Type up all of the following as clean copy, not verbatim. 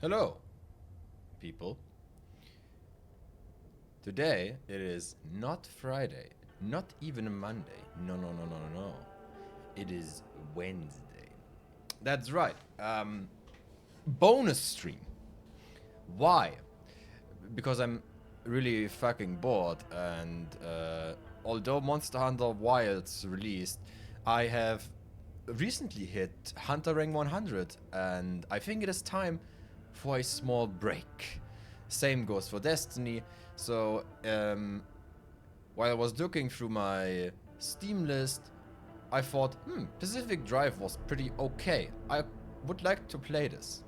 Hello, people. Today it is not Friday, not even a Monday. No, no, no, no, no, no. It is Wednesday. That's right. Bonus stream. Why? Because I'm really fucking bored, and although Monster Hunter Wilds released, I have recently hit Hunter Rank 100, and I think it is time for a small break. Same goes for Destiny. So, while I was looking through my Steam list, I thought, Pacific Drive was pretty okay. I would like to play this.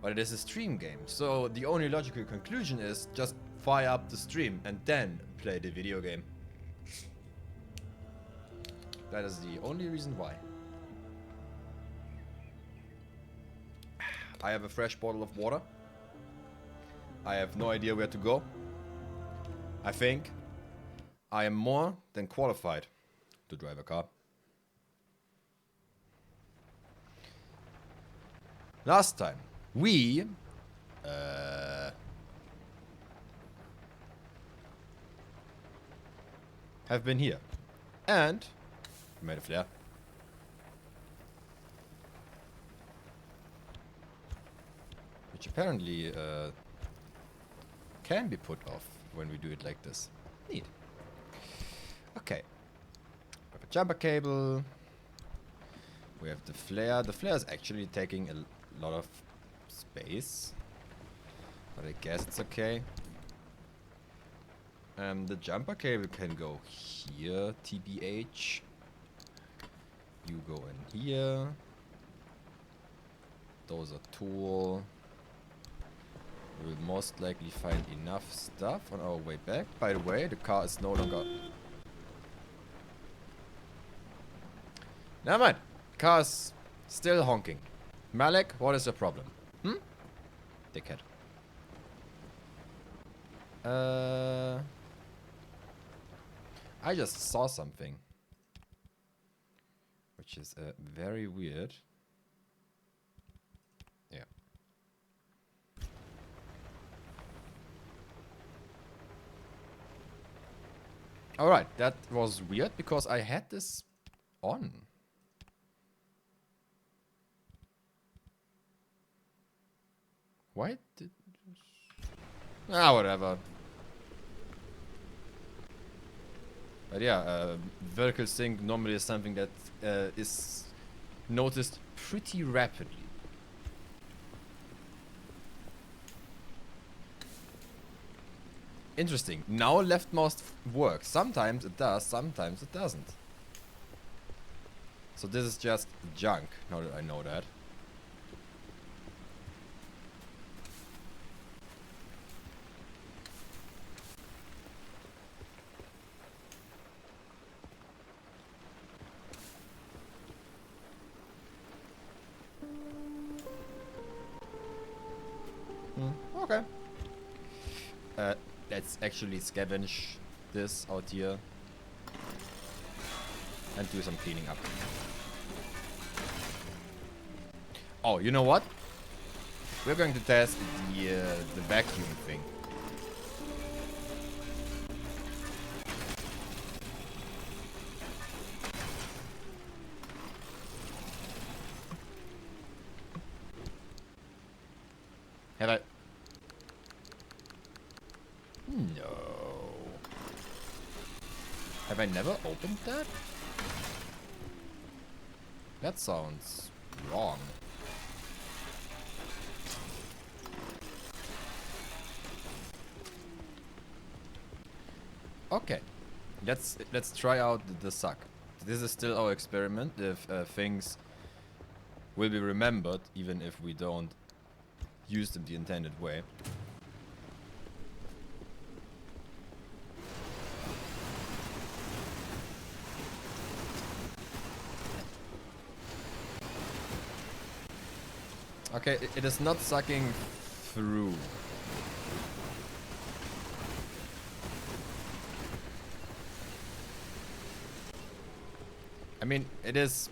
But it is a stream game, so the only logical conclusion is just fire up the stream and then play the video game. That is the only reason why. I have a fresh bottle of water. I have no idea where to go. I think I am more than qualified to drive a car. Last time, we have been here. And we made a flare. Which apparently can be put off when we do it like this. Neat. Okay. We have a jumper cable. We have the flare. The flare is actually taking a lot of space. But I guess it's okay. The jumper cable can go here, TBH. You go in here. Those are tool. We will most likely find enough stuff on our way back. By the way, the car is no longer... Never mind. Car is still honking. Malik, what is the problem? Dickhead. I just saw something. Which is very weird. Yeah. Alright, that was weird because I had this on. Why did... whatever. But yeah, vertical sync normally is something that is noticed pretty rapidly. Interesting. Now left mouse works. Sometimes it does, sometimes it doesn't. So this is just junk, now that I know that. Okay. Let's actually scavenge this out here. And do some cleaning up. Oh, you know what? We're going to test the vacuum thing. Have I... No. Have I never opened that? That sounds wrong. Okay. Let's try out the suck. This is still our experiment. If things will be remembered, even if we don't use them the intended way. Okay, it is not sucking through. I mean, it is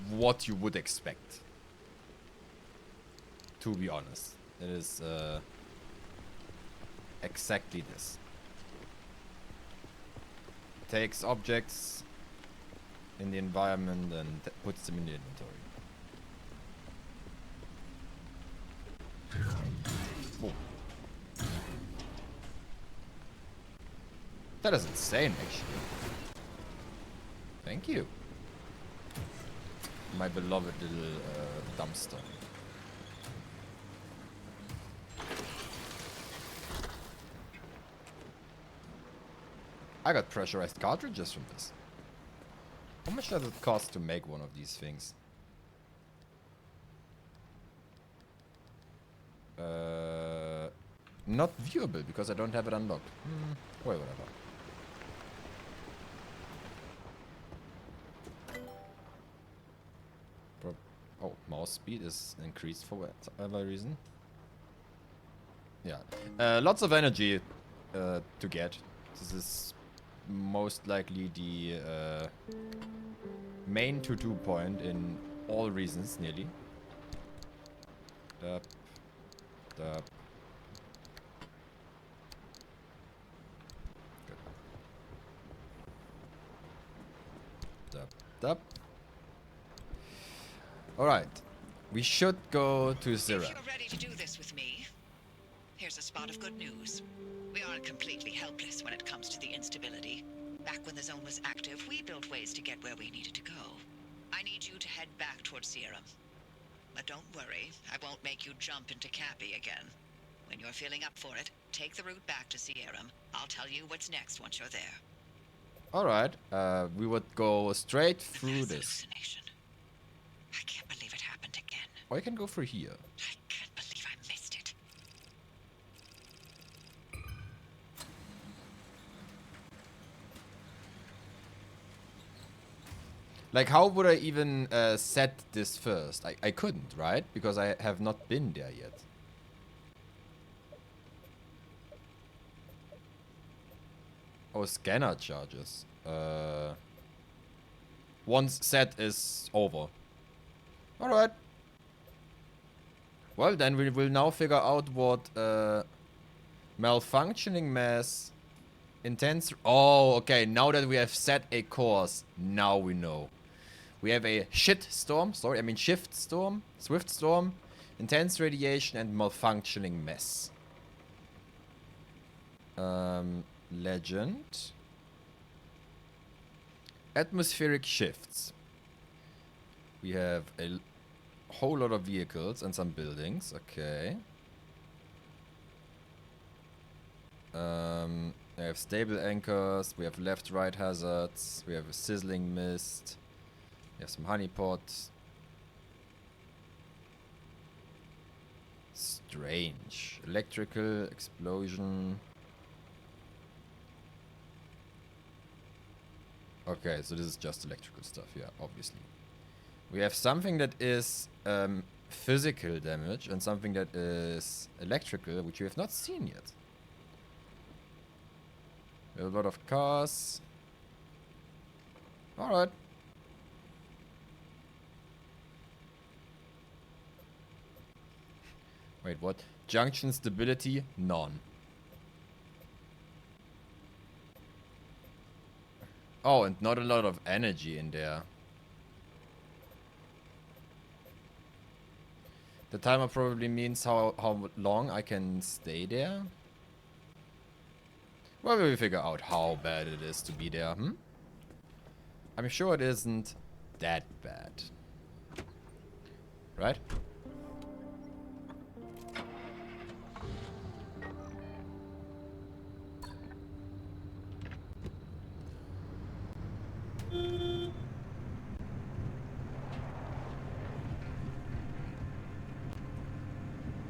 what you would expect. To be honest, it is exactly this. Takes objects in the environment and puts them in the inventory. Whoa. That is insane, actually. Thank you. My beloved little dumpster. I got pressurized cartridges from this. How much does it cost to make one of these things? Not viewable because I don't have it unlocked. Wait, whatever. Oh, mouse speed is increased for whatever reason. Yeah. Lots of energy to get. This is most likely the main to-do point in all reasons, nearly. Dup. Dup. Good. Dup. Dup. Alright. We should go to Zira. If you're ready to do this with me, here's a spot of good news. We aren't completely helpless when it comes to the instability. Back when the zone was active, we built ways to get where we needed to go. I need you to head back towards Serum. But don't worry, I won't make you jump into Cappy again. When you're feeling up for it, take the route back to Serum. I'll tell you what's next once you're there. Alright, we would go straight through this. Hallucination. I can't believe it happened again. Or I can go through here. I can't believe I missed it. Like, how would I even set this first? I couldn't, right? Because I have not been there yet. Oh, scanner charges. Once set is over. Alright. Well, then we will now figure out what malfunctioning mass intense. Oh, okay. Now that we have set a course, now we know. We have a shift storm, swift storm, intense radiation, and malfunctioning mess. Legend. Atmospheric shifts. We have a whole lot of vehicles and some buildings. Okay. We have stable anchors. We have left-right hazards. We have a sizzling mist. We have some honeypots. Strange. Electrical explosion. Okay, so this is just electrical stuff, yeah, obviously. We have something that is physical damage and something that is electrical, which we have not seen yet. We have a lot of cars. Alright. Wait, what? Junction stability? None. Oh, and not a lot of energy in there. The timer probably means how long I can stay there. Well, we'll figure out how bad it is to be there, I'm sure it isn't that bad. Right?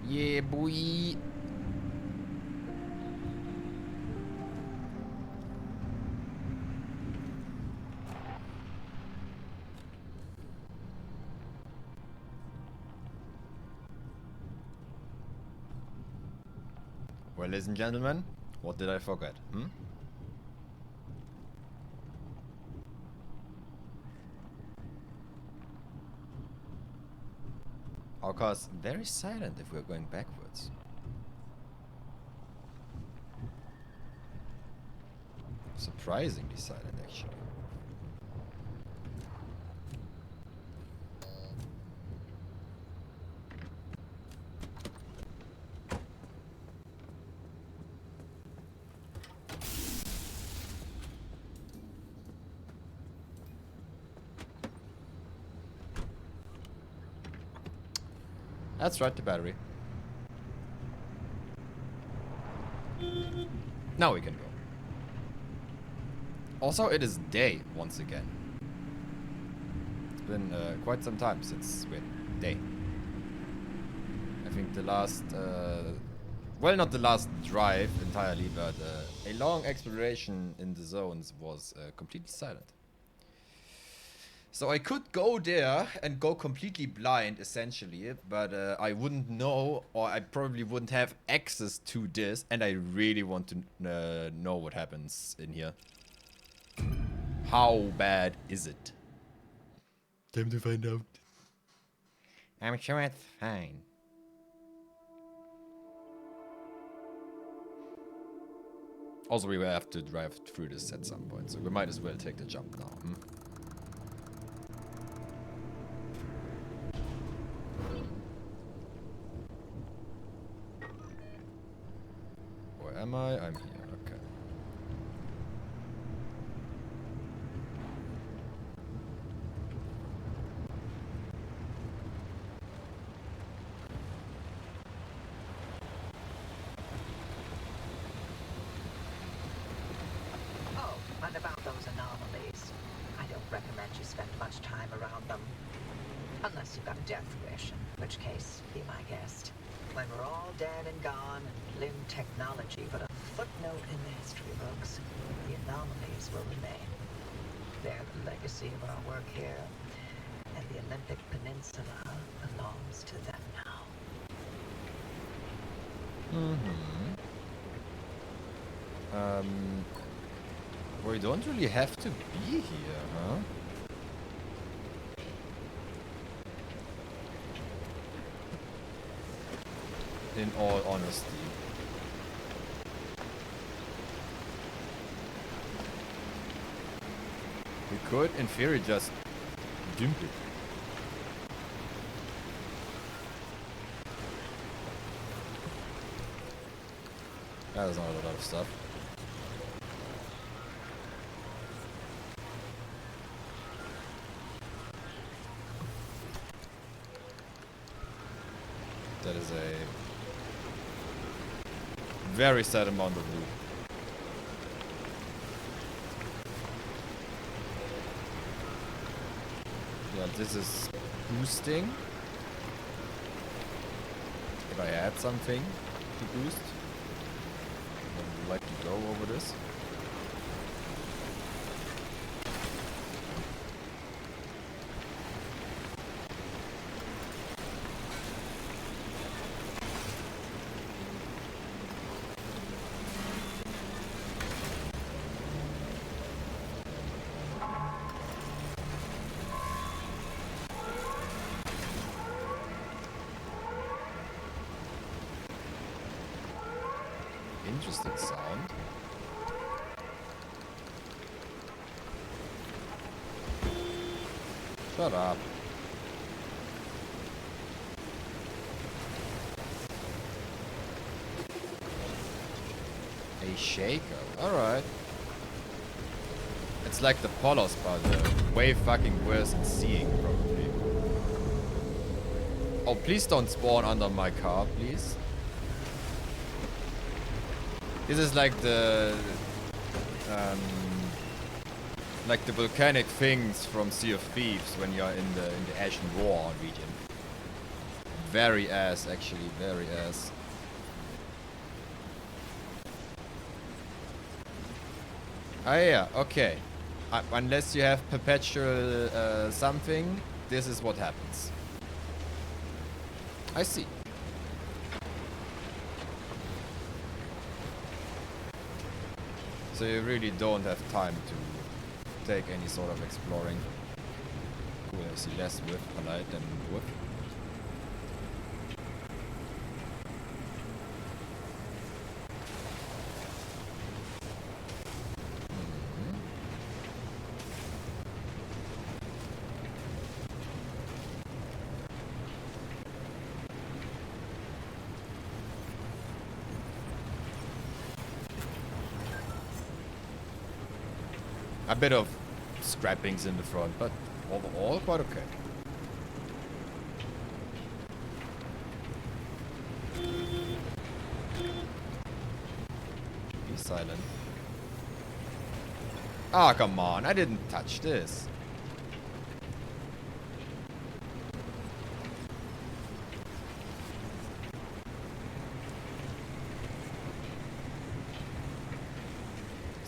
Yeah, boy. Well, ladies and gentlemen, what did I forget? Our car's very silent if we're going backwards. Surprisingly silent, actually. That's right, the battery. Now we can go. Also, it is day once again. It's been quite some time since we're day. I think the last, well, not the last drive entirely, but a long exploration in the zones was completely silent. So I could go there and go completely blind, essentially, but I wouldn't know, or I probably wouldn't have access to this, and I really want to know what happens in here. How bad is it? Time to find out. I'm sure it's fine. Also, we will have to drive through this at some point, so we might as well take the jump now. Where am I? I'm here, okay. Oh, and about those anomalies. I don't recommend you spend much time around them. Unless you've got a death wish, in which case, be my guest. When we're all dead and gone, and Lim technology but a footnote in the history books, the anomalies will remain. They're the legacy of our work here, and the Olympic Peninsula belongs to them now. We don't really have to be here, huh? In all honesty. We could, in theory, just dump it. That is not a lot of stuff. That is a very sad amount of loot. Yeah, this is boosting. If I add something to boost, I would like to go over this. Interesting sound. Shut up. A shaker. Alright. It's like the Polos, but way fucking worse at seeing, probably. Oh, please don't spawn under my car, please. This is like the volcanic things from Sea of Thieves when you're in the Ashen War region. Very ass, actually, very ass. Ah yeah, okay. Unless you have perpetual something, this is what happens. I see. So you really don't have time to take any sort of exploring. Cool, I see less with polite than with. A bit of scrappings in the front, but overall quite okay. Be silent. Ah, come on, I didn't touch this.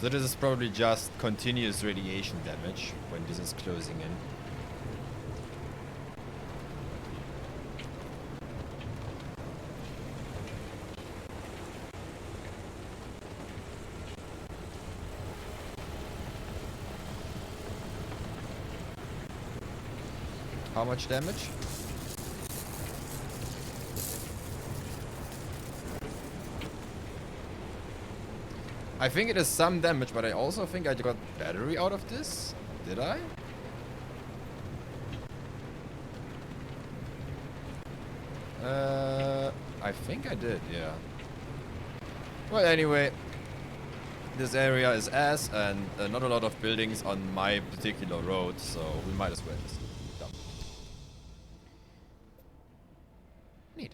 So this is probably just continuous radiation damage when this is closing in. How much damage? I think it is some damage, but I also think I got battery out of this. Did I? I think I did, yeah. Well, anyway, this area is ass, and not a lot of buildings on my particular road, so we might as well just dump. Neat.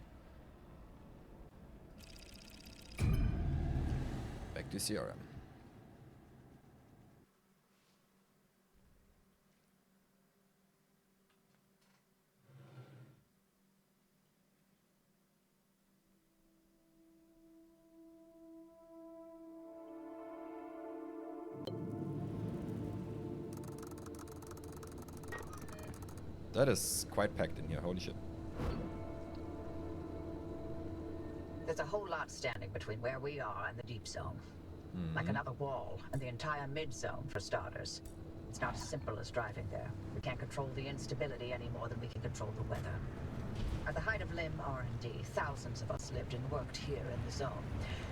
Back to CRM. That is quite packed in here, holy shit. There's a whole lot standing between where we are and the deep zone. Like another wall, and the entire mid-zone for starters. It's not as simple as driving there. We can't control the instability any more than we can control the weather. At the height of LIM R&D, thousands of us lived and worked here in the zone.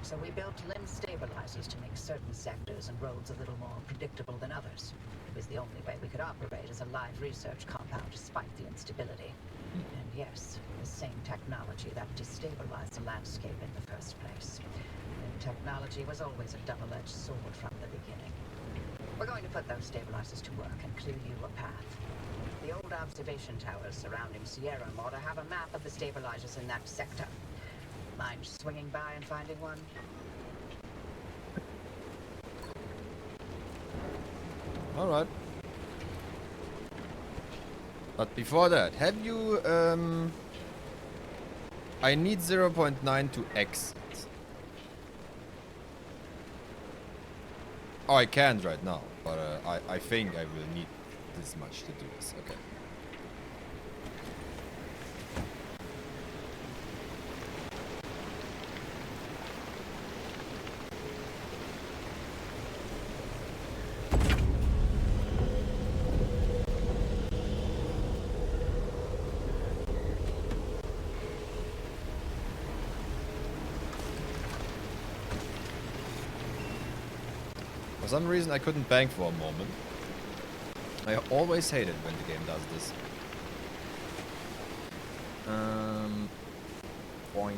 So we built LIM stabilizers to make certain sectors and roads a little more predictable than others. It was the only way we could operate as a live research compound despite the instability. And yes, the same technology that destabilized the landscape in the first place. And technology was always a double-edged sword from the beginning. We're going to put those stabilizers to work and clear you a path. The old observation towers surrounding Sierra ought to have a map of the stabilizers in that sector. Mind swinging by and finding one? Alright. But before that, have you, I need 0.9 to exit. Oh, I can't right now, but I think I will need this much to do this. Okay. For some reason I couldn't bank for a moment. I always hate it when the game does this. Boink.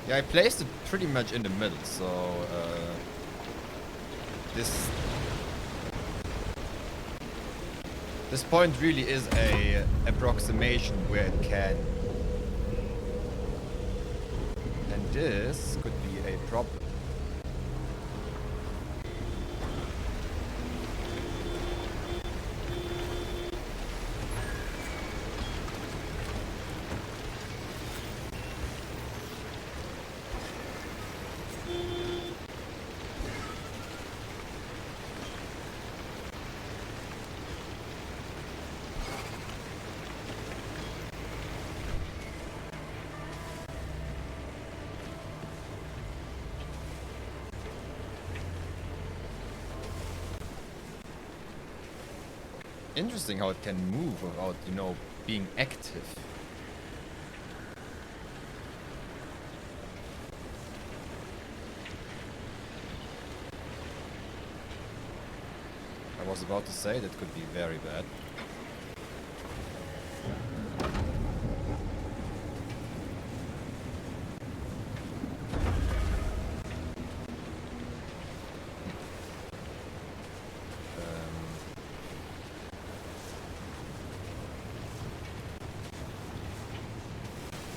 Yeah, I placed it pretty much in the middle, so this point really is a approximation where it can, and this could be a problem. Interesting how it can move without, you know, being active. was about to say that could be very bad.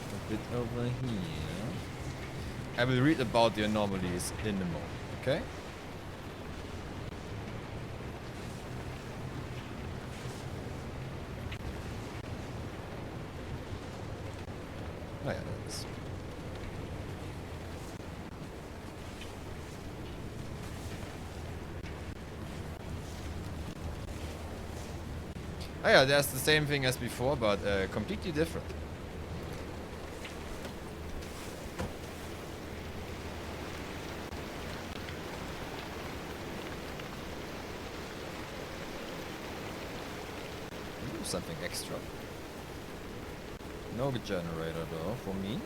A bit over here. I will read about the anomalies in a moment, okay? Oh yeah, that is. Oh yeah, that's the same thing as before, but completely different. Something extra. No generator though, for me.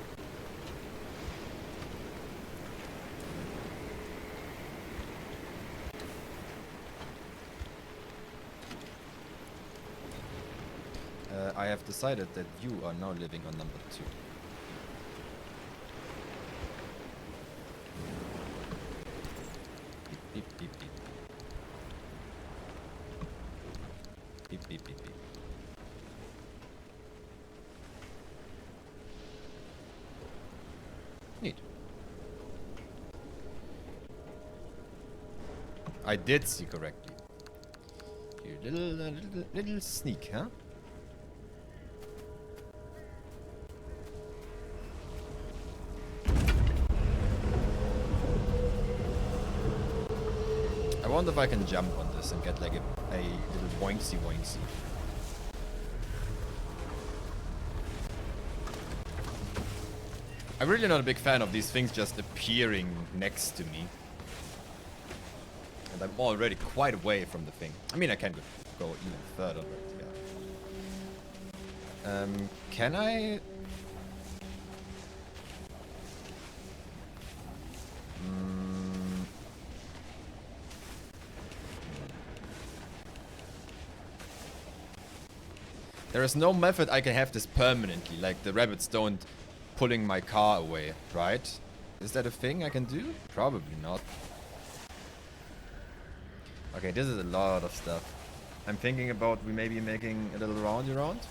I have decided that you are now living on number 2. Beep, beep, beep, beep. Beep, beep, beep, beep. Neat. I did see correctly. You little sneak, huh? I wonder if I can jump on this and get like a little boinksy boinksy. I'm really not a big fan of these things just appearing next to me. And I'm already quite away from the thing. I mean, I can go even further, but yeah. Can I... There is no method I can have this permanently, like the rabbits don't pulling my car away, right? Is that a thing I can do? Probably not. Okay, this is a lot of stuff. I'm thinking about we maybe making a little roundy round.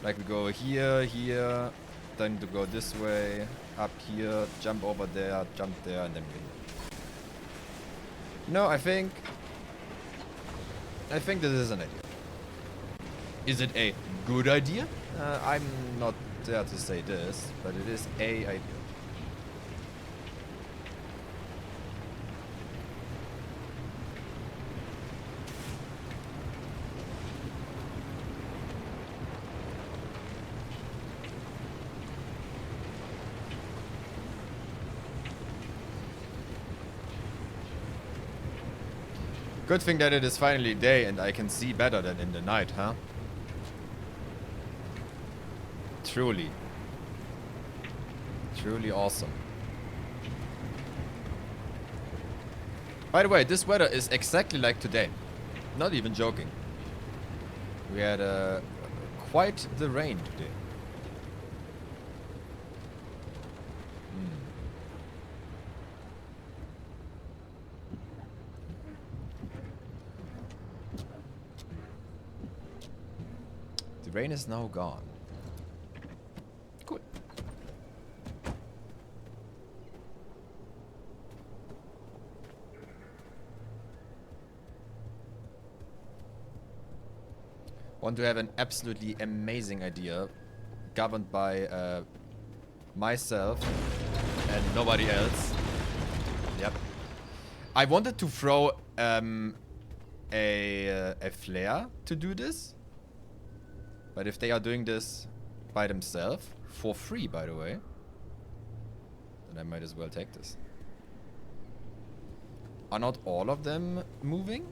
Like we go here, here, then to go this way, up here, jump over there, jump there, and then we... No, I think this is an idea. Is it a good idea? I'm not there to say this, but it is a idea. Good thing that it is finally day and I can see better than in the night, huh? Truly. Truly awesome. By the way, this weather is exactly like today. Not even joking. We had quite the rain today. The rain is now gone. Cool. Want to have an absolutely amazing idea, governed by myself and nobody else. Yep. I wanted to throw a flare to do this. But if they are doing this by themselves, for free by the way, then I might as well take this. Are not all of them moving?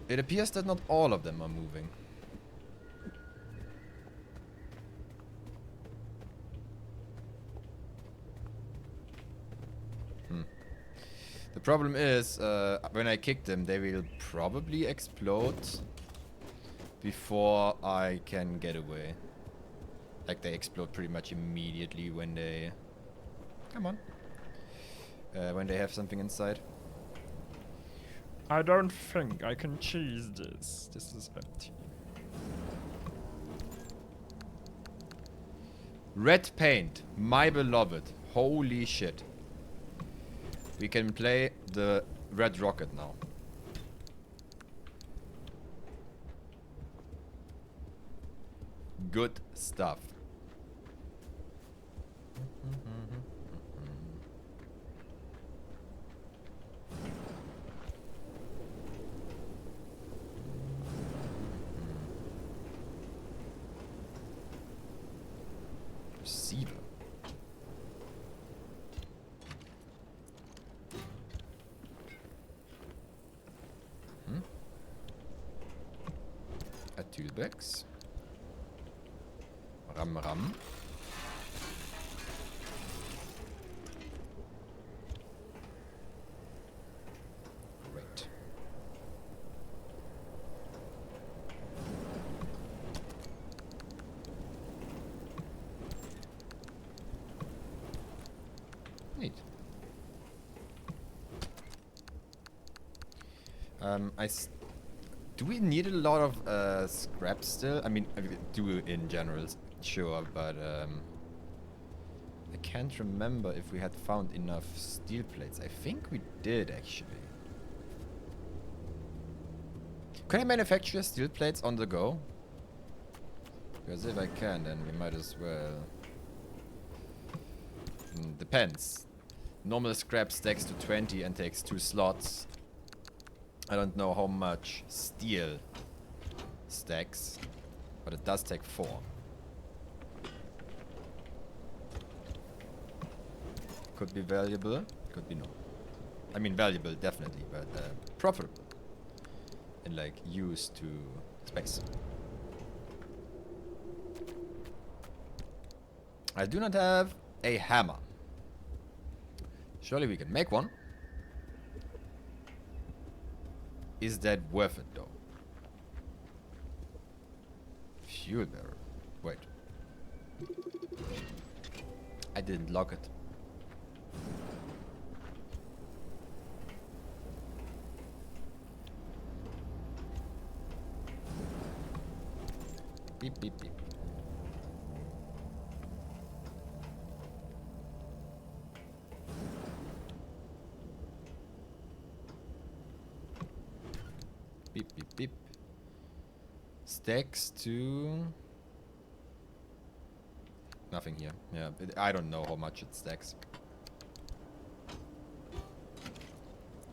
It appears that not all of them are moving. The problem is, when I kick them, they will probably explode before I can get away. Like, they explode pretty much immediately when they... Come on. When they have something inside. I don't think I can cheese this. This is empty. Red paint, my beloved. Holy shit. We can play the red rocket now. Good stuff. Receiver. A toolbox. Ram ram. Great. Neat. Do we need a lot of scrap still? I mean, do in general, sure, but I can't remember if we had found enough steel plates. I think we did, actually. Can I manufacture steel plates on the go? Because if I can, then we might as well. Depends. Normal scrap stacks to 20 and takes 2 slots. I don't know how much steel stacks, but it does take 4. Could be valuable, could be no. I mean valuable, definitely, but profitable. And like used to space. I do not have a hammer. Surely we can make one. Is that worth it though? Fuel barrel. Wait. I didn't lock it. Beep beep beep. Beep beep beep. Stacks to nothing here. Yeah, I don't know how much it stacks.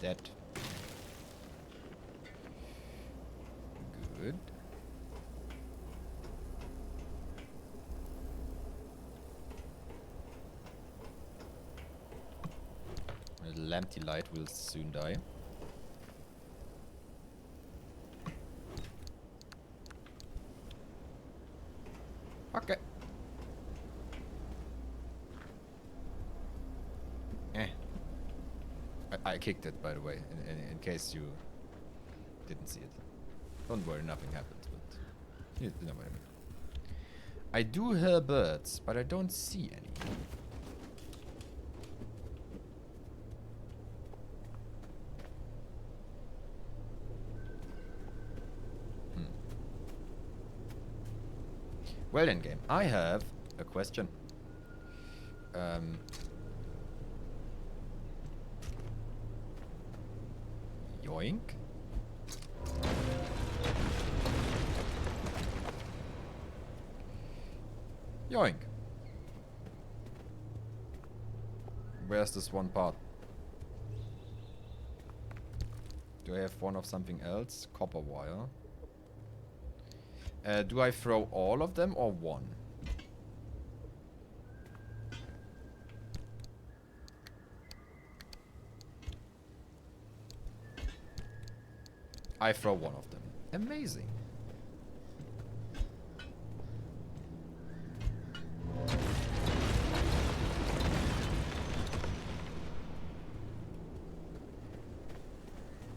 That. Good. A little empty light will soon die. Okay. I kicked it, by the way, in case you didn't see it. Don't worry, nothing happens, but you know what I mean. I do hear birds, but I don't see any. Well then, game. I have a question. Yoink. Yoink. Where's this one part? Do I have one of something else? Copper wire. Do I throw all of them or one? I throw one of them. Amazing.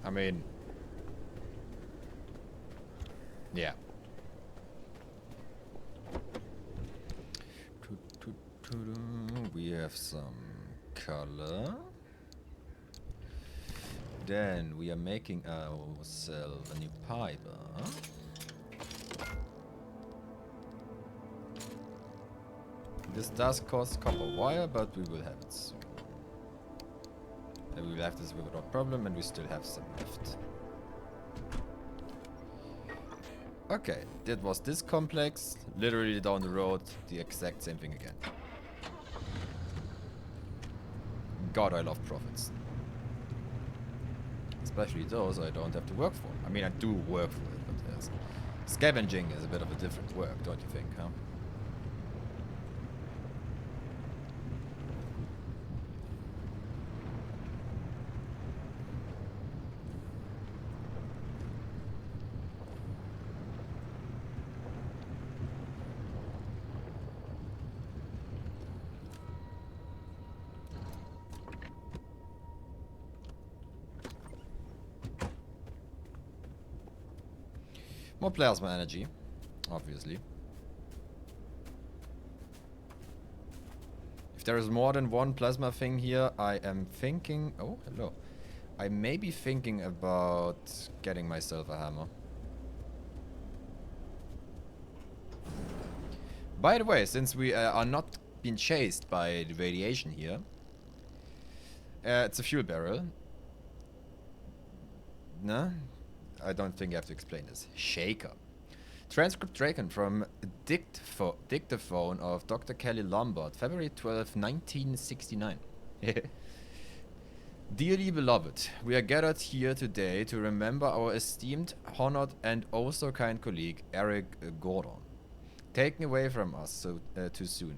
I mean, yeah. We have some color. Then we are making ourselves a new piper. This does cost copper wire, but we will have it soon. And we will have this without problem, and we still have some left. Okay, that was this complex. Literally down the road, the exact same thing again. God, I love profits. Especially those I don't have to work for. I mean, I do work for it, but scavenging is a bit of a different work, don't you think, huh? More plasma energy, obviously. If there is more than one plasma thing here, I am thinking... Oh, hello. I may be thinking about getting myself a hammer. By the way, since we are not being chased by the radiation here, it's a fuel barrel. No? I don't think I have to explain this. Shaker. Transcript taken from dictaphone of Dr. Kelly Lombard, February 12, 1969. Dearly beloved, we are gathered here today to remember our esteemed, honored, and oh so kind colleague, Eric Gordon. Taken away from us so too soon.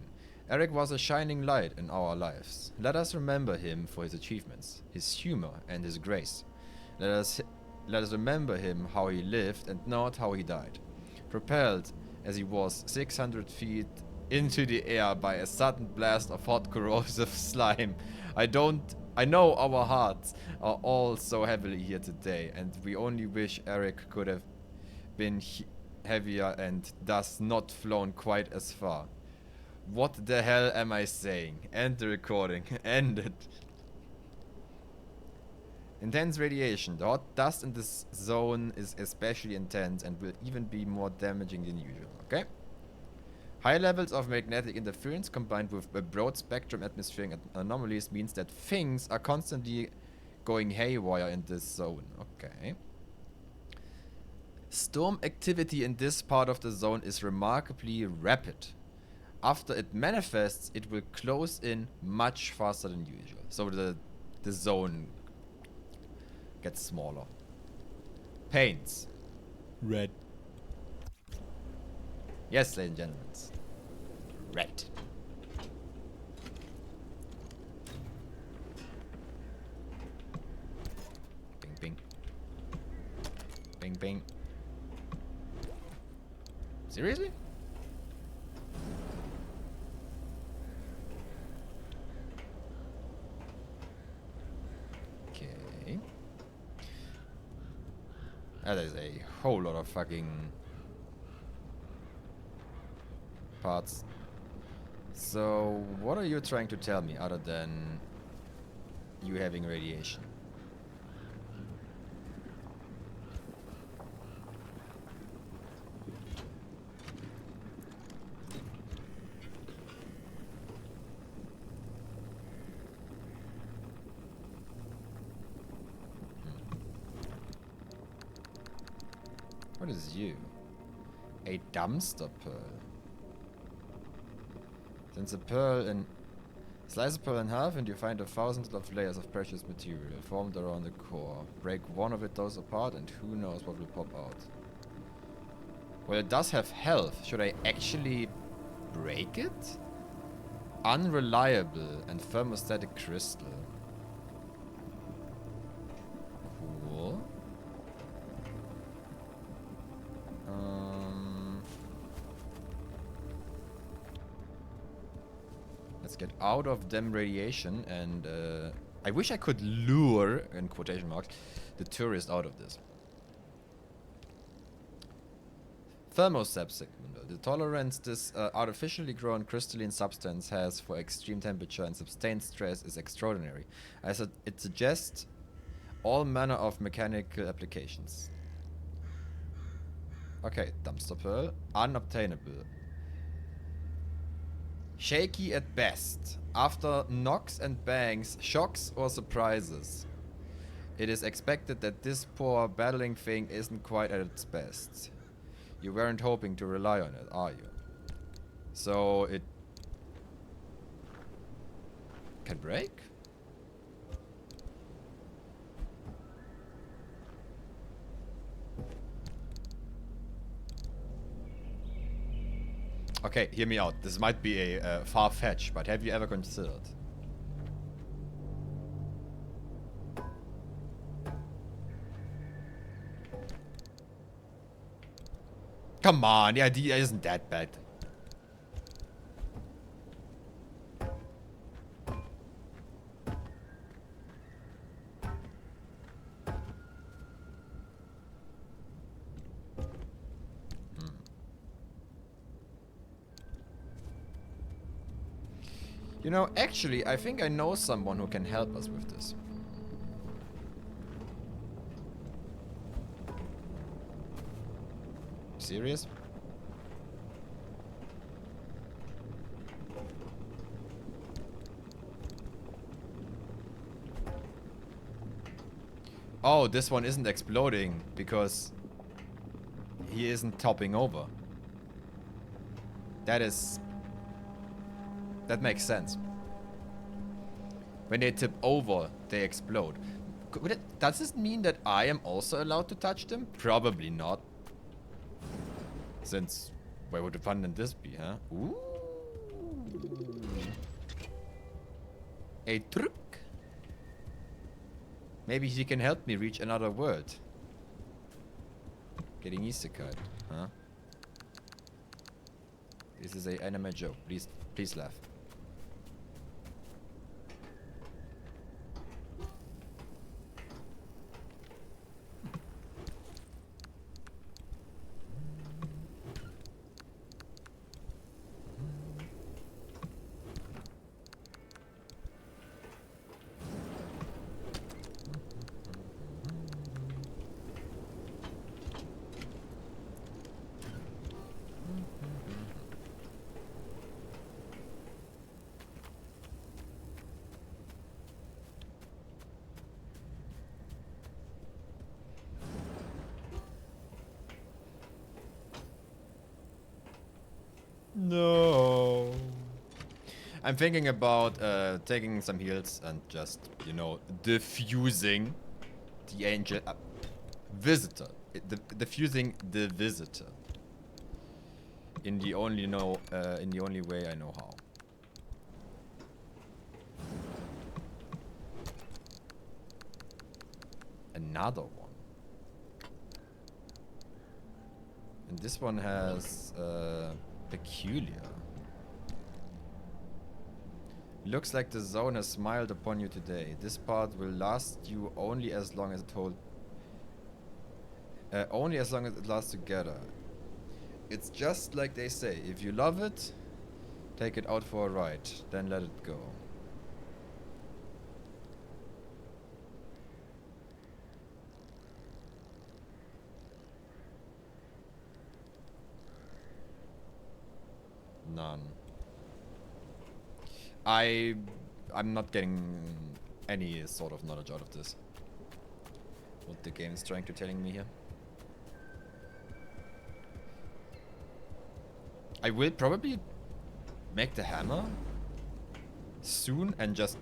Eric was a shining light in our lives. Let us remember him for his achievements, his humor, and his grace. Let us remember him how he lived and not how he died. Propelled as he was 600 feet into the air by a sudden blast of hot corrosive slime. I know our hearts are all so heavily here today, and we only wish Eric could have been heavier and thus not flown quite as far. What the hell am I saying? End the recording. End it. Intense radiation. The hot dust in this zone is especially intense and will even be more damaging than usual. Okay? High levels of magnetic interference combined with a broad spectrum atmospheric anomalies means that things are constantly going haywire in this zone. Okay. Storm activity in this part of the zone is remarkably rapid. After it manifests, it will close in much faster than usual. So the zone gets smaller. Paints. Red. Yes, ladies and gentlemen. Red. Bing, bing. Bing, bing. Seriously? Okay. That is a whole lot of fucking parts. So, what are you trying to tell me other than you having radiation? What is you? A dumpster pearl. Since a pearl in... Slice a pearl in half and you find thousands of layers of precious material formed around the core. Break one of those apart and who knows what will pop out. Well, it does have health. Should I actually break it? Unreliable and thermostatic crystal. Cool. Let's get out of them radiation and I wish I could lure, in quotation marks, the tourist out of this. Thermoseptic window. The tolerance this artificially grown crystalline substance has for extreme temperature and sustained stress is extraordinary, as it suggests all manner of mechanical applications. Okay, dumpster pearl. Unobtainable. Shaky at best. After knocks and bangs, shocks or surprises. It is expected that this poor battling thing isn't quite at its best. You weren't hoping to rely on it, are you? So it can break? Okay, hear me out. This might be a far-fetched, but have you ever considered? Come on, the idea isn't that bad. You know, actually, I think I know someone who can help us with this. Serious? Oh, this one isn't exploding because he isn't topping over. That makes sense. When they tip over, they explode. Does this mean that I am also allowed to touch them? Probably not. Since, where would the fun in this be, huh? Ooh. A trick. Maybe he can help me reach another world. Getting isekai, huh? This is a anime joke. Please laugh. No. I'm thinking about taking some heals and just, you know, diffusing the angel visitor. Diffusing the visitor. In the only way I know how. Another one. And this one has peculiar. Looks like the zone has smiled upon you today. This part will last you only as long as it lasts together. It's just like they say, if you love it, take it out for a ride, then let it go. None. I'm not getting any sort of knowledge out of this. What the game is trying to telling me here. I will probably make the hammer soon and just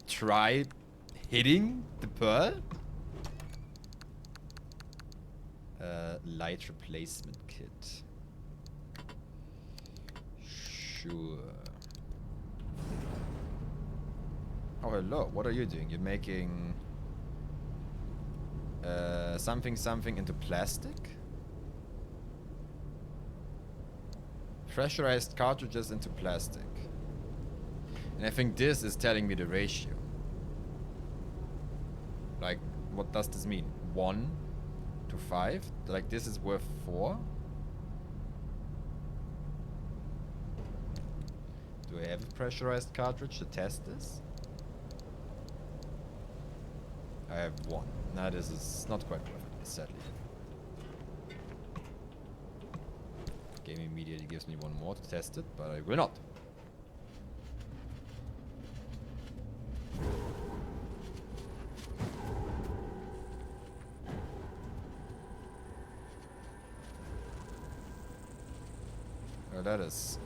try hitting the pearl. Light replacement kit. Sure. Oh, hello. What are you doing? You're making something into plastic? Pressurized cartridges into plastic. And I think this is telling me the ratio. Like, what does this mean? 1 to 5? Like, this is worth 4? Do I have a pressurized cartridge to test this? I have 1. Nah, this is not quite worth it, sadly. Game immediately gives me 1 more to test it, but I will not. Well, that is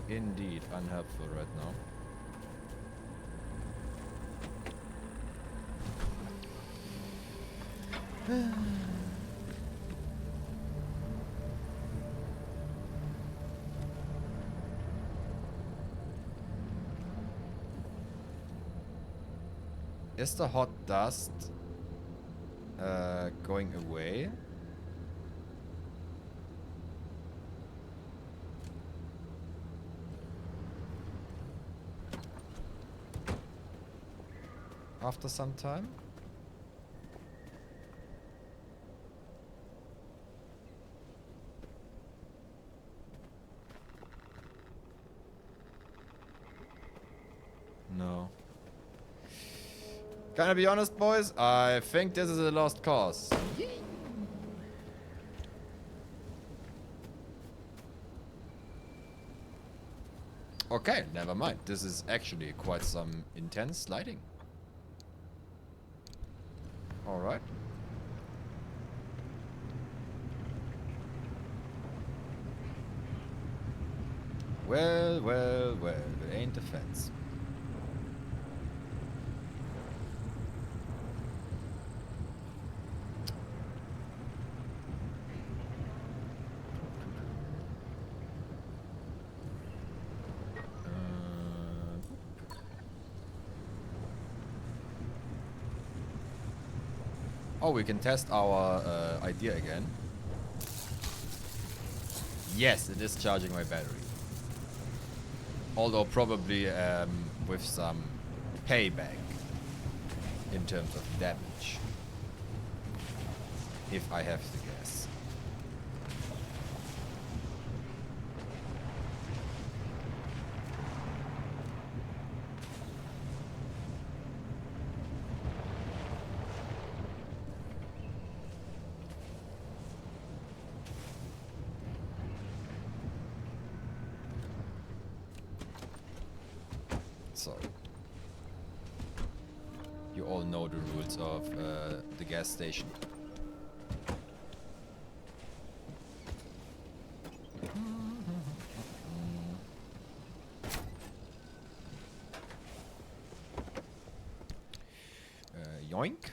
indeed unhelpful right now. Is the hot dust going away? After some time? No. Can I be honest, boys? I think this is a lost cause. Okay, never mind. This is actually quite some intense lighting. Alright. Well, well, well, it ain't a fence. Oh, we can test our idea again. Yes, it is charging my battery. Although probably with some payback in terms of damage. If I have to guess. So, you all know the rules of the gas station. Yoink.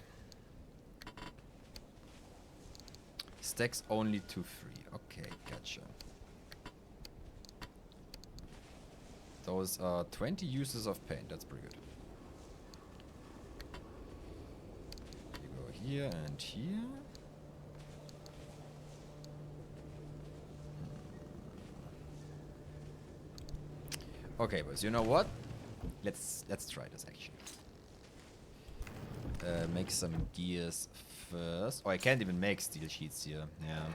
Stacks only to 3. Okay, gotcha. Those are 20 uses of paint. That's pretty good. You go here and here. Okay, boys. You know what? Let's try this actually. Make some gears first. Oh, I can't even make steel sheets here. Yeah.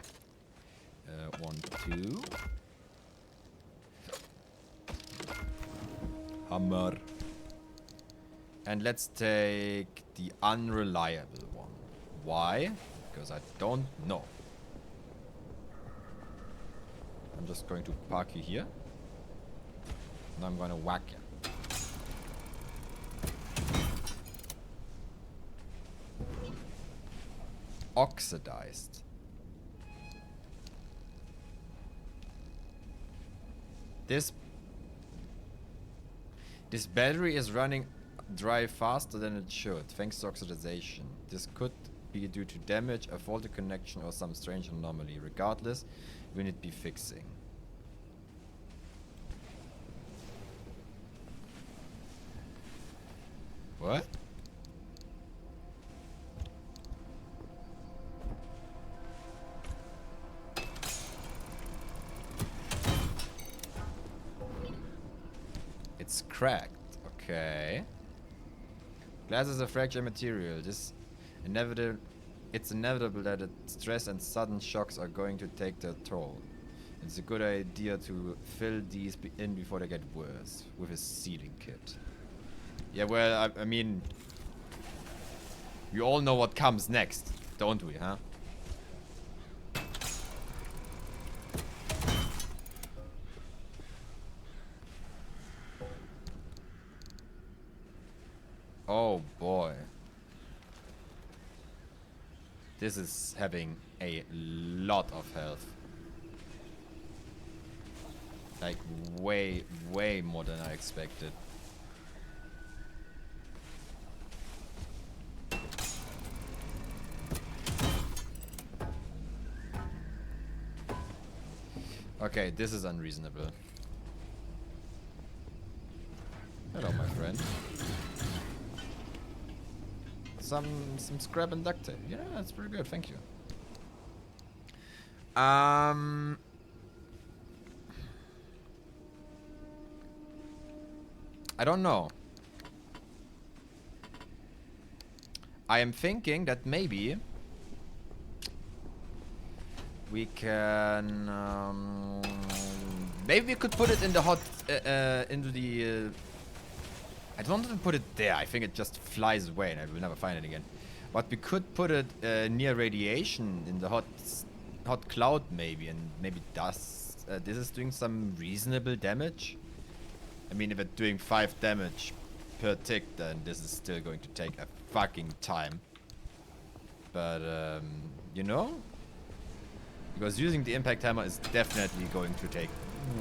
1, 2. Hammer. And let's take the unreliable one. Why? Because I don't know. I'm just going to park you here. And I'm gonna whack you. Oxidized. This battery is running dry faster than it should, thanks to oxidization. This could be due to damage, a faulty connection, or some strange anomaly. Regardless, we need to be fixing. What? It It's cracked. Okay. Glass is a fragile material. It's inevitable that stress and sudden shocks are going to take their toll. It's a good idea to fill these in before they get worse with a sealing kit. Yeah, well, I mean, we all know what comes next, don't we, huh? Oh boy. This is having a lot of health. Like way, way more than I expected. Okay, this is unreasonable. Hello, my friend. Some scrap and duct tape. Yeah, that's pretty good. Thank you. I don't know. I am thinking that maybe we can. Maybe we could put it in the hot. Into the. I don't want to put it there. I think it just flies away and I will never find it again. But we could put it near radiation in the hot cloud maybe, and maybe this is doing some reasonable damage. I mean, if it's doing 5 damage per tick, then this is still going to take a fucking time. But you know, because using the impact hammer is definitely going to take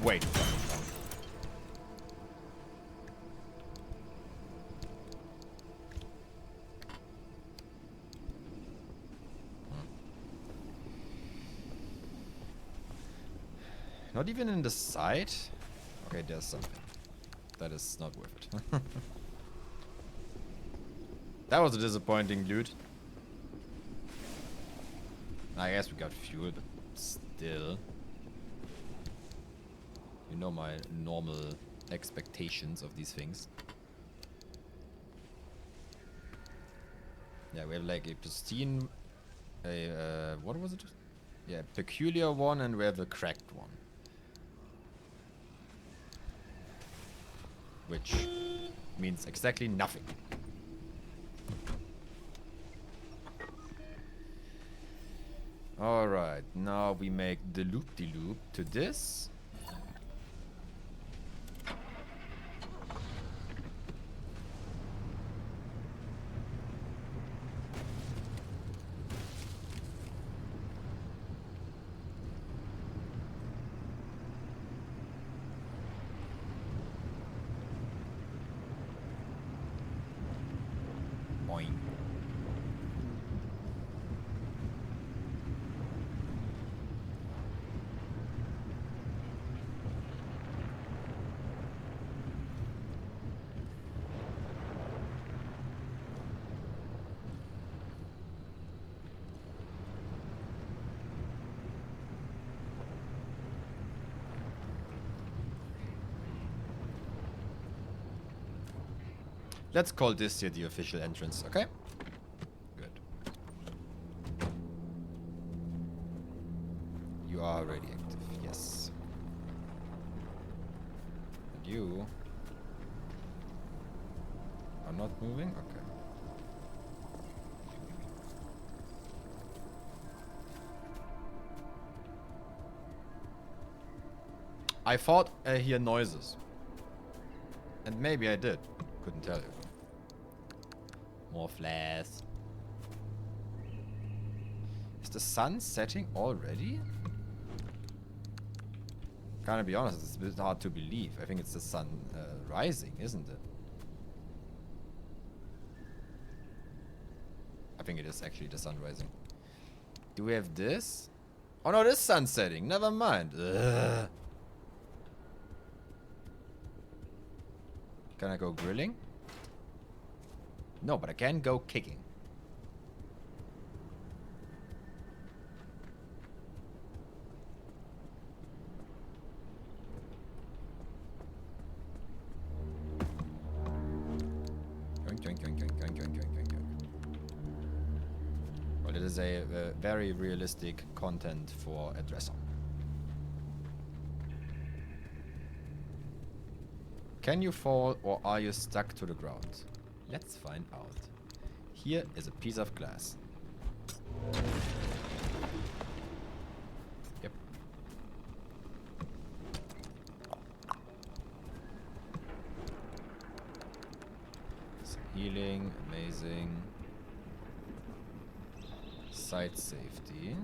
way too fucking long. Not even in the side? Okay, there's something. That is not worth it. That was a disappointing loot. I guess we got fuel, but still. You know my normal expectations of these things. Yeah, we have like a pristine... what was it? Yeah, peculiar one, and we have a cracked one. Which means exactly nothing. Alright, now we make the loop-de-loop to this. Boing. Let's call this here the official entrance, okay? Good. You are already active, yes. And you are not moving? Okay. I thought I hear noises. And maybe I did. Couldn't tell you. More flares. Is the sun setting already? Gotta be honest, it's a bit hard to believe. I think it's the sun rising, isn't it? I think it is actually the sun rising. Do we have this? Oh no, this sun setting. Never mind. Ugh. Can I go grilling? No, but I can go kicking. is a very realistic content for a dresser. Can you fall or are you stuck to the ground? Let's find out. Here is a piece of glass. Yep. Some healing, amazing. Site safety.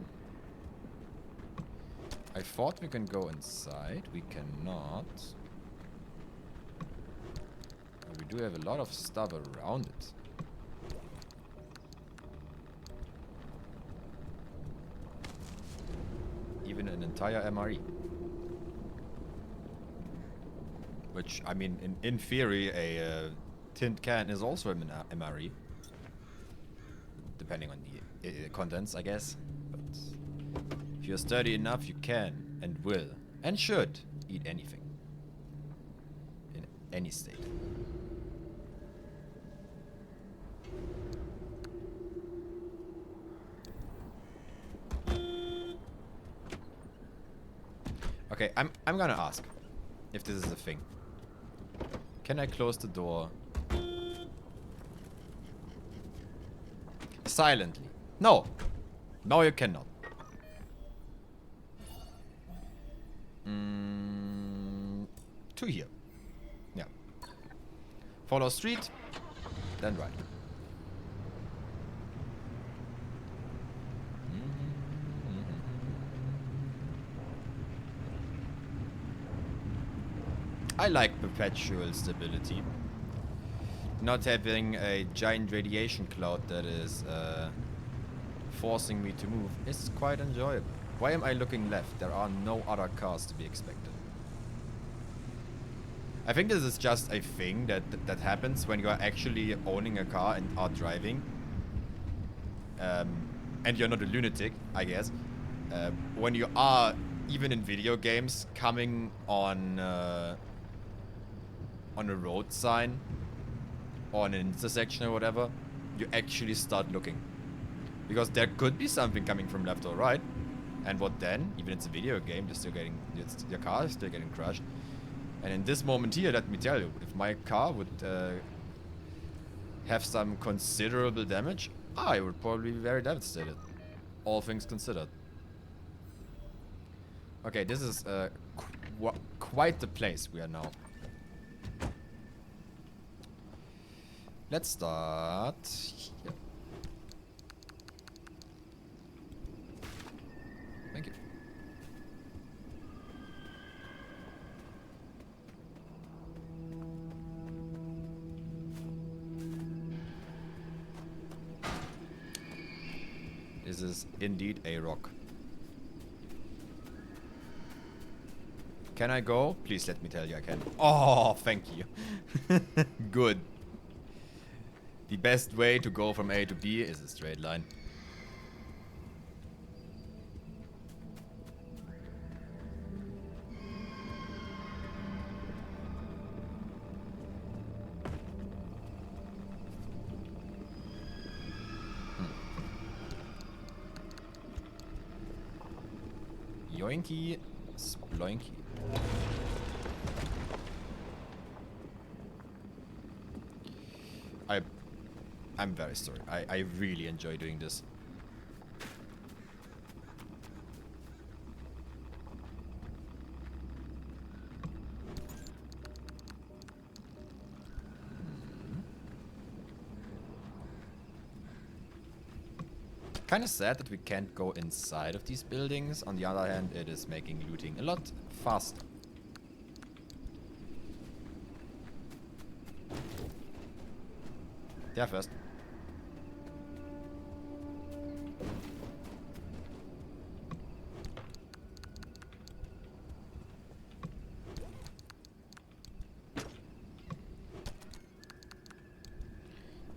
I thought we can go inside. We cannot. We do have a lot of stuff around it. Even an entire MRE. Which, I mean, in theory, a tin can is also an MRE. Depending on the contents, I guess. But if you're sturdy enough, you can and will and should eat anything. In any state. Okay, I'm gonna ask if this is a thing. Can I close the door silently? No. No, you cannot. To here. Yeah. Follow street, then right. I like perpetual stability. Not having a giant radiation cloud that is forcing me to move is quite enjoyable. Why am I looking left? There are no other cars to be expected. I think this is just a thing that happens when you are actually owning a car and are driving. And you're not a lunatic, I guess. When you are, even in video games, coming on a road sign or on an intersection or whatever, you actually start looking. Because there could be something coming from left or right. And what then? Even it's a video game, your car is still getting crushed. And in this moment here, let me tell you, if my car would have some considerable damage, I would probably be very devastated. All things considered. Okay, this is quite the place we are now. Let's start here. Thank you. This is indeed a rock. Can I go? Please let me tell you I can. Oh, thank you. Good. The best way to go from A to B is a straight line. Yoinky, sploinky. I'm very sorry. I really enjoy doing this. Kind of sad that we can't go inside of these buildings. On the other hand, it is making looting a lot faster. Yeah, first.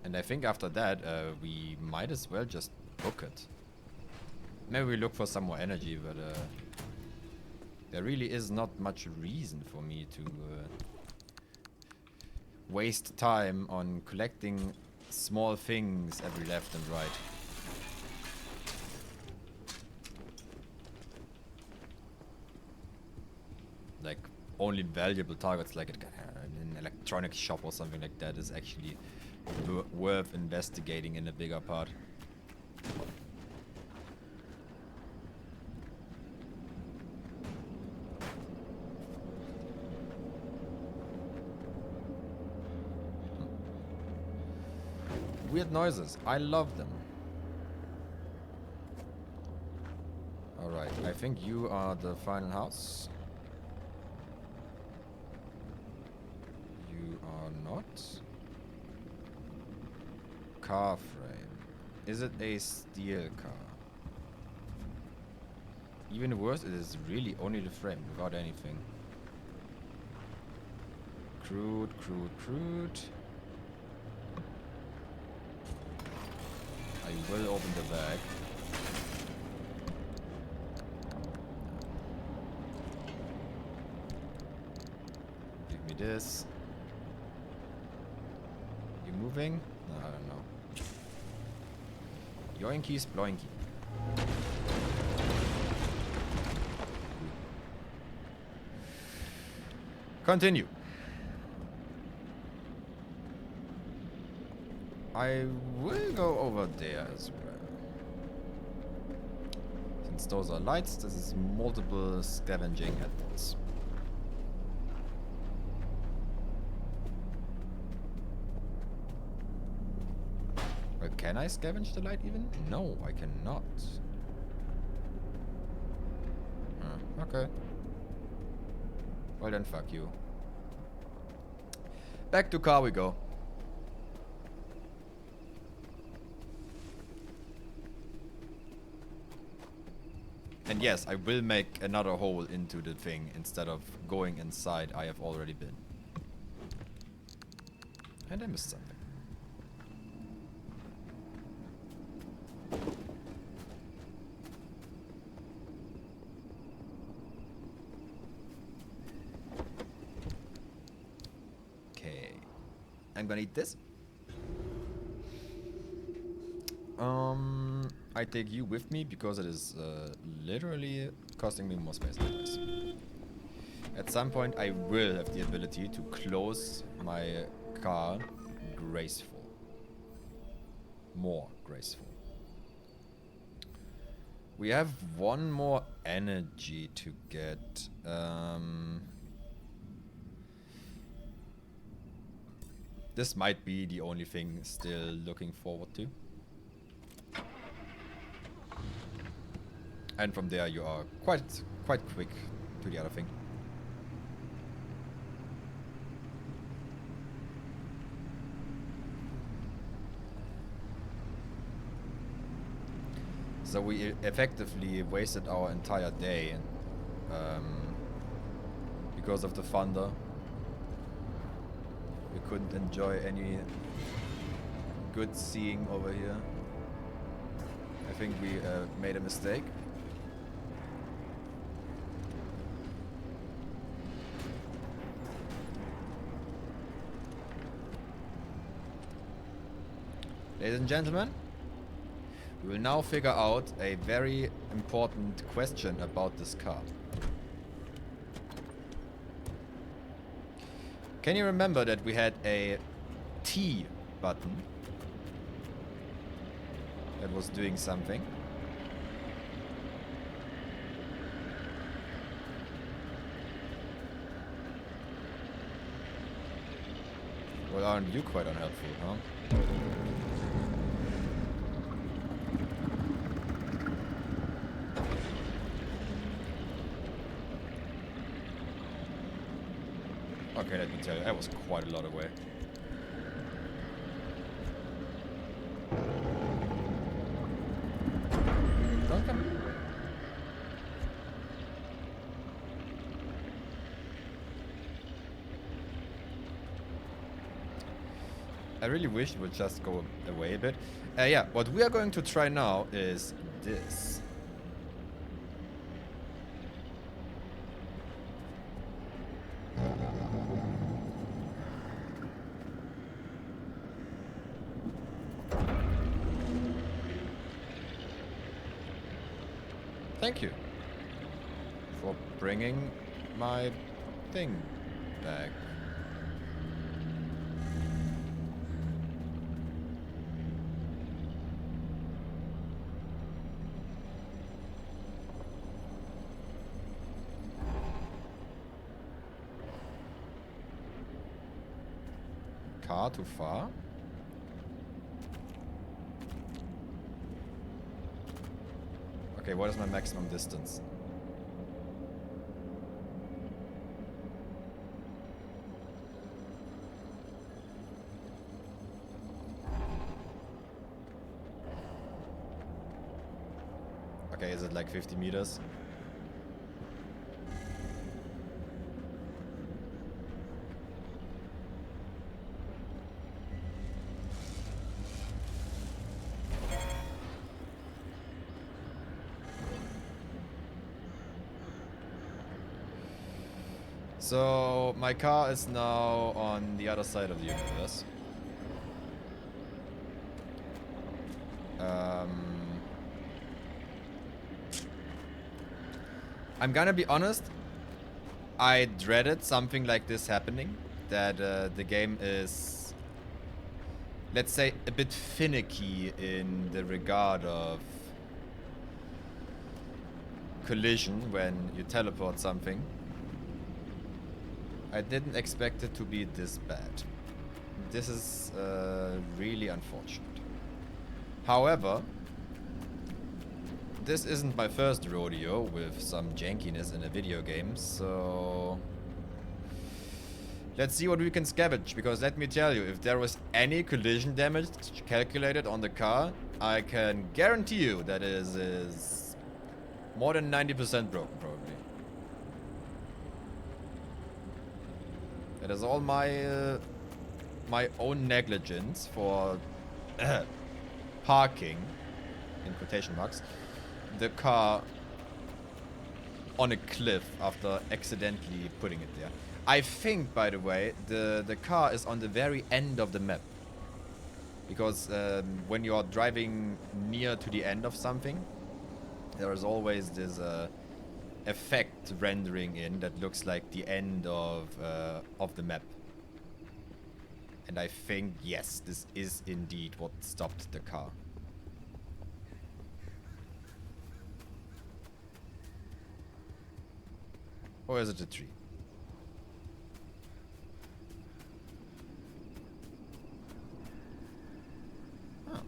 And I think after that, we might as well just book it. Maybe we look for some more energy, but there really is not much reason for me to waste time on collecting small things every left and right. like only valuable targets like an electronic shop or something like that is actually worth investigating in a bigger part. Weird noises. I love them. Alright, I think you are the final house. You are not. Car frame. Is it a steel car? Even worse, it is really only the frame, without anything. Crude, crude, crude. I will open the bag. Give me this. You moving? No, I don't know. Yoinky sploinky. Continue. I will go over there as well. Since those are lights, this is multiple scavenging at once. But can I scavenge the light even? No, I cannot. Okay. Well then, fuck you. Back to car we go. And yes, I will make another hole into the thing instead of going inside I have already been. And I missed something. Okay. I'm gonna eat this. I take you with me because it is literally costing me more space than this. At some point I will have the ability to close my car graceful. More graceful. We have one more energy to get. This might be the only thing still looking forward to. And from there you are quite quick to the other thing. So we effectively wasted our entire day because of the thunder. We couldn't enjoy any good seeing over here. I think we made a mistake. Ladies and gentlemen, we will now figure out a very important question about this car. Can you remember that we had a T button that was doing something? Well, aren't you quite unhelpful, huh? Okay, let me tell you, that was quite a lot away. Don't come. I really wish it would just go away a bit. Yeah, what we are going to try now is this. Thank you for bringing my thing back. Car too far? Okay, what is my maximum distance? Okay, is it like 50 meters? So, my car is now on the other side of the universe. I'm gonna be honest, I dreaded something like this happening. That the game is, let's say, a bit finicky in the regard of collision when you teleport something. I didn't expect it to be this bad. This is really unfortunate. However, this isn't my first rodeo with some jankiness in a video game, so let's see what we can scavenge, because let me tell you, if there was any collision damage calculated on the car, I can guarantee you that is more than 90% broken, probably. That is all my my own negligence for parking, in quotation marks, the car on a cliff after accidentally putting it there. I think, by the way, the car is on the very end of the map. Because when you are driving near to the end of something, there is always this effect rendering in that looks like the end of the map. And I think, yes, this is indeed what stopped the car. Or is it a tree? Oh.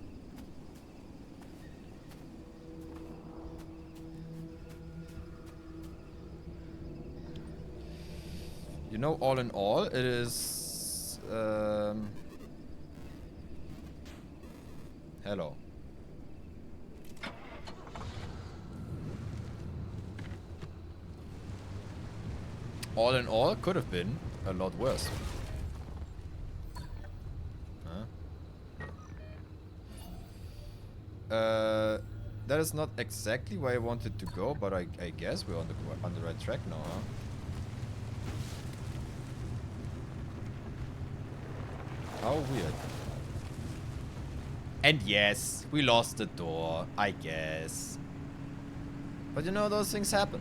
You know, all in all, it is... hello. All in all, could have been a lot worse. Huh? That is not exactly where I wanted to go, but I guess we're on the right track now, huh? How weird. And yes, we lost the door, I guess. But you know, those things happen.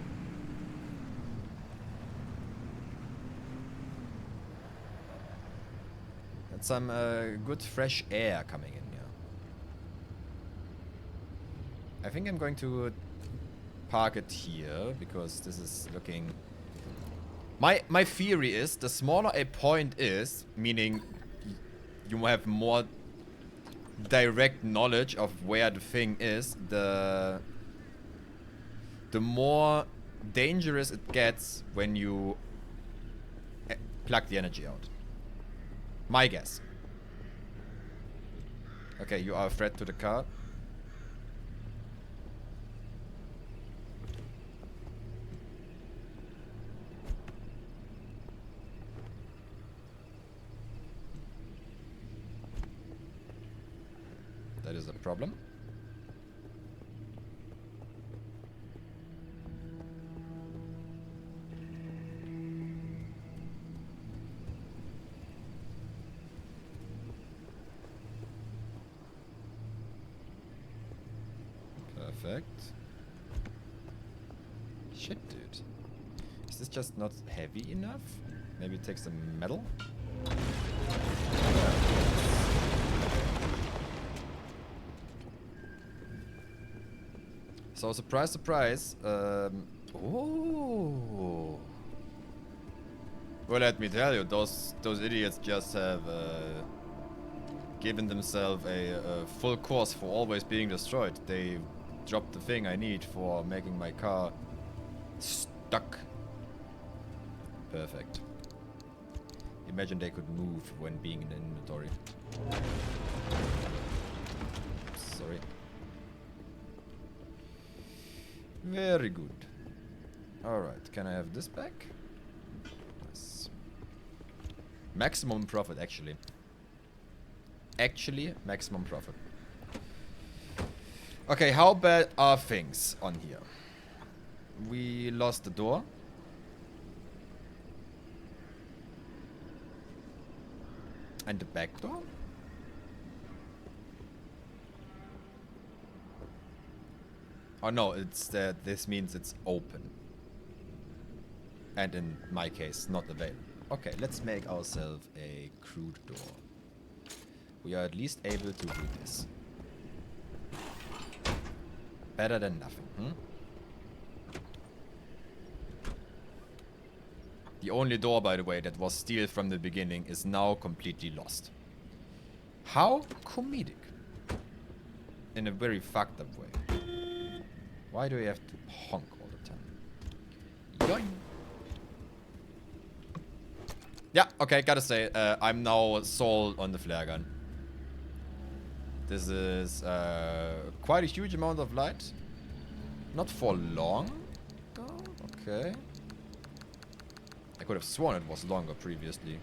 That's some good fresh air coming in here. I think I'm going to park it here, because this is looking... My theory is, the smaller a point is, meaning you have more direct knowledge of where the thing is, the more dangerous it gets when you plug the energy out. My guess. Okay, you are a threat to the car. That is a problem. Perfect. Shit, dude. Is this just not heavy enough? Maybe it takes the metal? So surprise, surprise. Oh. Well, let me tell you, those idiots just have given themselves a full course for always being destroyed. They dropped the thing I need for making my car stuck. Perfect. Imagine they could move when being in the inventory. Sorry. Very good. Alright, can I have this back? Nice. Maximum profit, actually. Actually, maximum profit. Okay, how bad are things on here? We lost the door. And the back door? Oh no, it's that this means it's open. And in my case, not available. Okay, let's make ourselves a crude door. We are at least able to do this. Better than nothing, hmm? The only door, by the way, that was steel from the beginning is now completely lost. How comedic. In a very fucked up way. Why do we have to honk all the time? Yoink. Yeah, okay, gotta say, I'm now sold on the flare gun. This is quite a huge amount of light. Not for long, though. Okay. I could have sworn it was longer previously.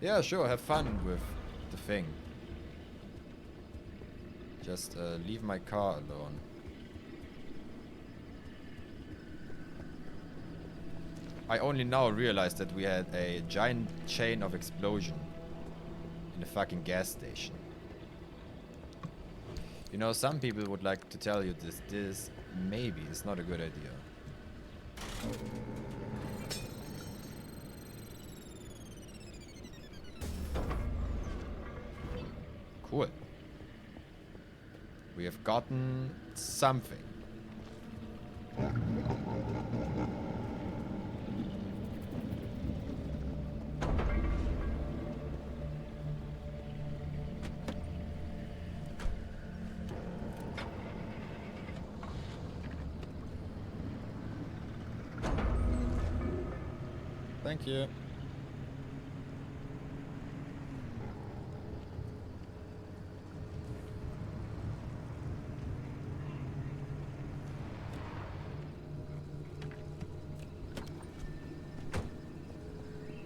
Yeah, sure, have fun with the thing. Just leave my car alone. I only now realized that we had a giant chain of explosion in a fucking gas station. You know, some people would like to tell you this maybe is not a good idea. Cool. We have gotten something. Thank you.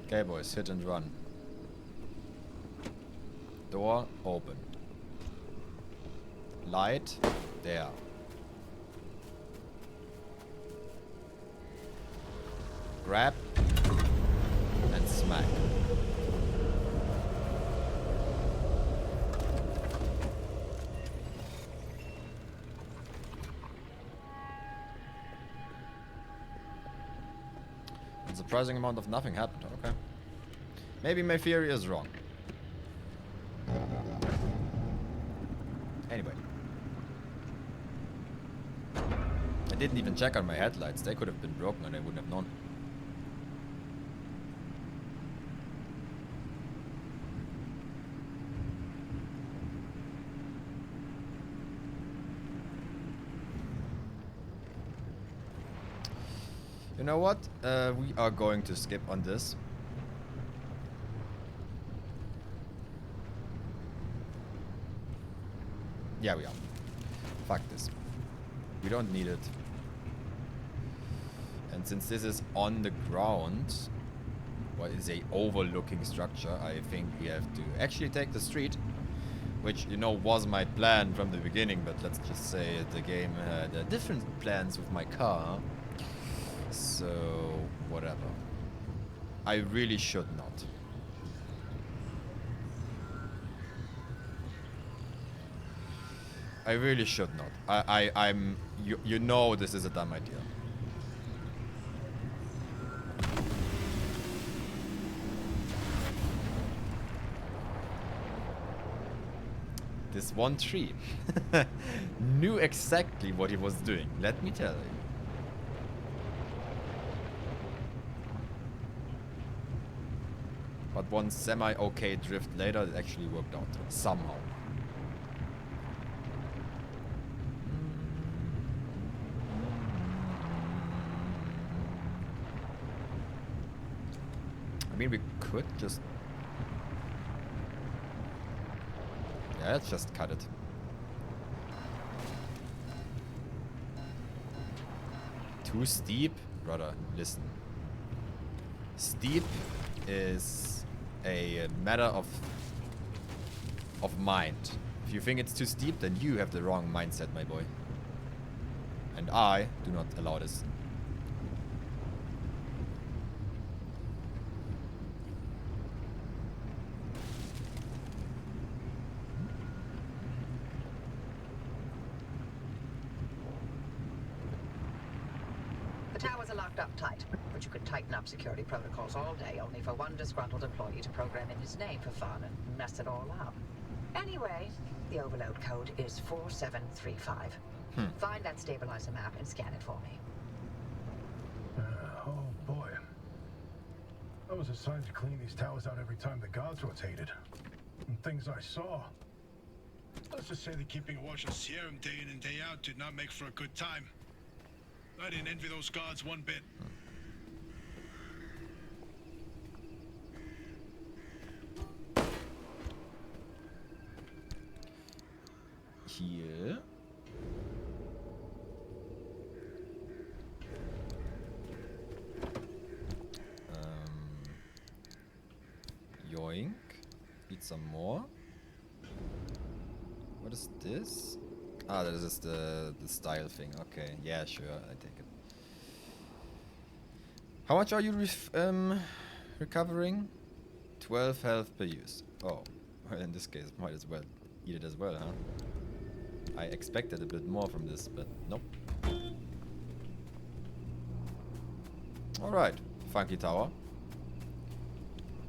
Okay, boys, hit and run. Door open. Light there. Grab and smack. A surprising amount of nothing happened, okay. Maybe my theory is wrong. Anyway. I didn't even check on my headlights. They could have been broken and I wouldn't have known. You know what? We are going to skip on this. Yeah, we are. Fuck this. We don't need it. And since this is on the ground, what is a overlooking structure, I think we have to actually take the street. Which, you know, was my plan from the beginning, but let's just say the game had different plans with my car. So, whatever. I really should not. I really should not. I'm. You know this is a dumb idea. This one tree knew exactly what he was doing. Let me tell you. But one semi-okay drift later, it actually worked out somehow. I mean, we could just... Yeah, let's just cut it. Too steep? Brother, listen. Steep is a matter of mind. If you think it's too steep, then you have the wrong mindset, my boy. And I do not allow this. The towers are locked up tight, but you could tighten up security protocols all day only for one disgruntled employee to program in his name for fun and mess it all up. Anyway, the overload code is 4735. Find that stabilizer map and scan it for me. Oh boy. I was assigned to clean these towers out every time the guards rotated. And things I saw. Let's just say that keeping a watch on Sierra day in and day out did not make for a good time. I didn't envy those guards one bit. Here. Yoink. Eat some more. What is this? Ah, this is the style thing. Okay, yeah, sure, I take it. How much are you recovering? 12 health per use. Oh, well, in this case, might as well eat it as well, huh? I expected a bit more from this, but nope. Alright, Funky Tower.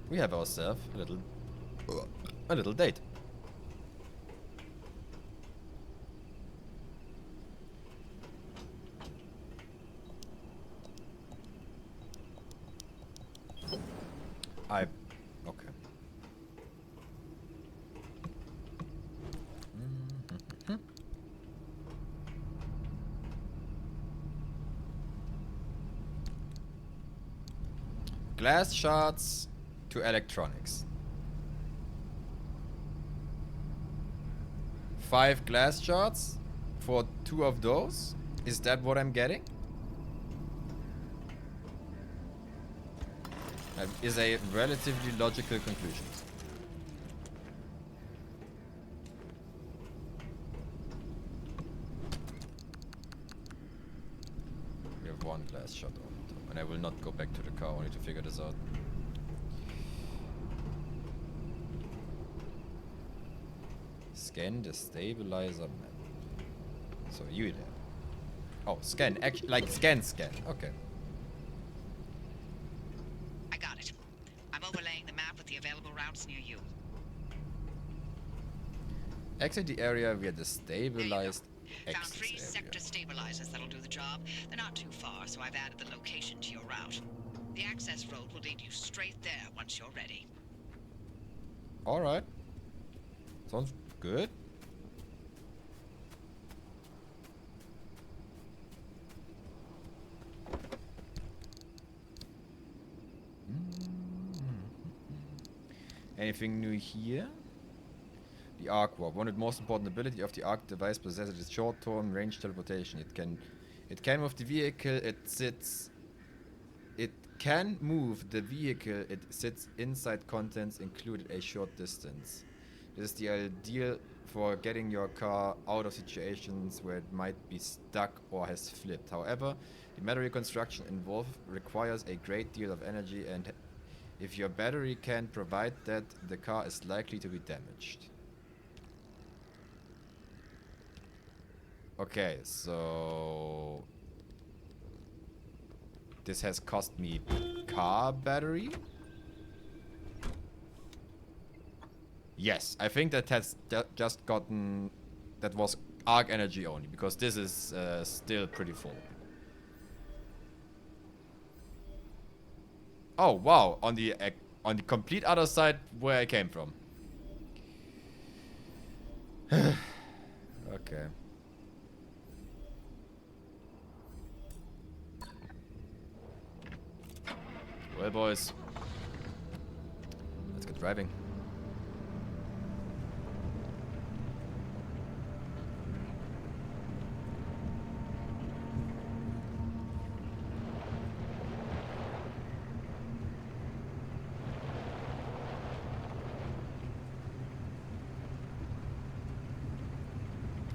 We have ourselves a little date. Okay. Glass shards to electronics. 5 glass shards for 2 of those? Is that what I'm getting? Is a relatively logical conclusion. We have 1 glass shot on it, and I will not go back to the car only to figure this out. Scan the stabilizer map. So you there. Oh, scan. Actually, like scan. Okay. I got it. I'm overlaying the map with the available routes near you. Exit the area via the stabilized Found access 3 area. sector stabilizers that'll do the job. They're not too far, so I've added the location to your route. The access road will lead you straight there once you're ready. Alright. Sounds good. Anything new here? The Arc Warp. One of the most important ability of the Arc device possesses its short-term range teleportation. It can move the vehicle it can move the vehicle it sits inside, contents included a short distance. This is the ideal for getting your car out of situations where it might be stuck or has flipped. However, the battery construction involved requires a great deal of energy, and if your battery can't provide that, the car is likely to be damaged. Okay, so this has cost me car battery. Yes, I think that has just gotten... That was arc energy only, because this is still pretty full. Oh, wow, on the complete other side where I came from. Okay. Well, boys. Let's get driving.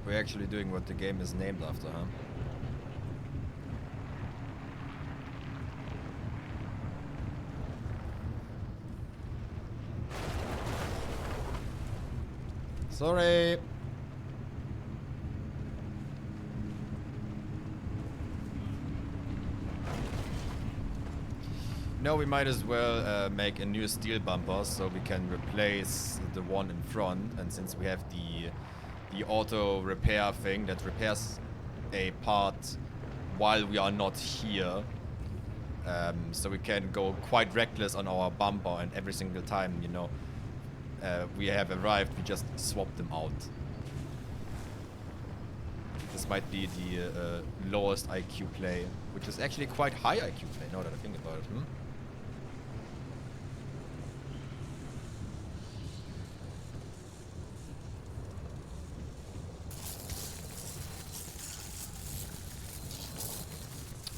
We're actually doing what the game is named after, huh? Sorry. No, we might as well make a new steel bumper so we can replace the one in front. And since we have the auto repair thing that repairs a part while we are not here, so we can go quite reckless on our bumper, and every single time, you know, we have arrived, we just swap them out. This might be the lowest IQ play, which is actually quite high IQ play, now that I think about it.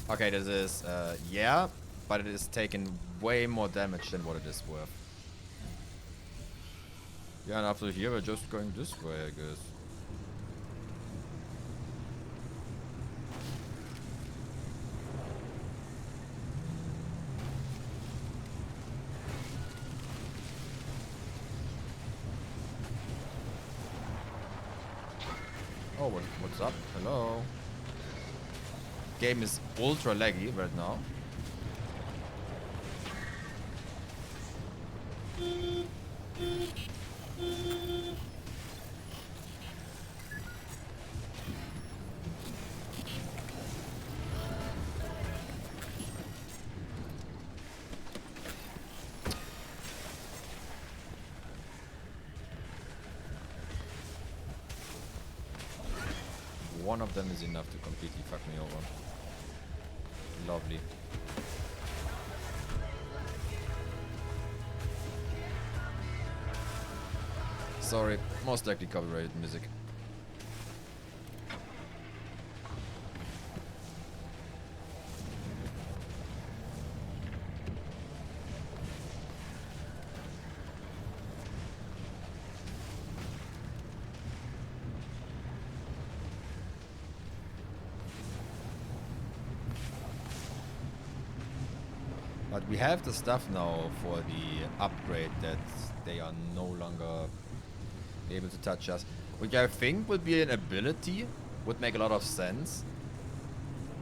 Okay, this is, yeah, but it is taking way more damage than what it is worth. Yeah, and after here, we're just going this way, I guess. Oh, what's up? Hello? Game is ultra laggy right now. One of them is enough to completely fuck me over. Lovely. Sorry, most likely copyrighted music. But we have the stuff now for the upgrade that they are no longer able to touch us. Which I think would be an ability, would make a lot of sense.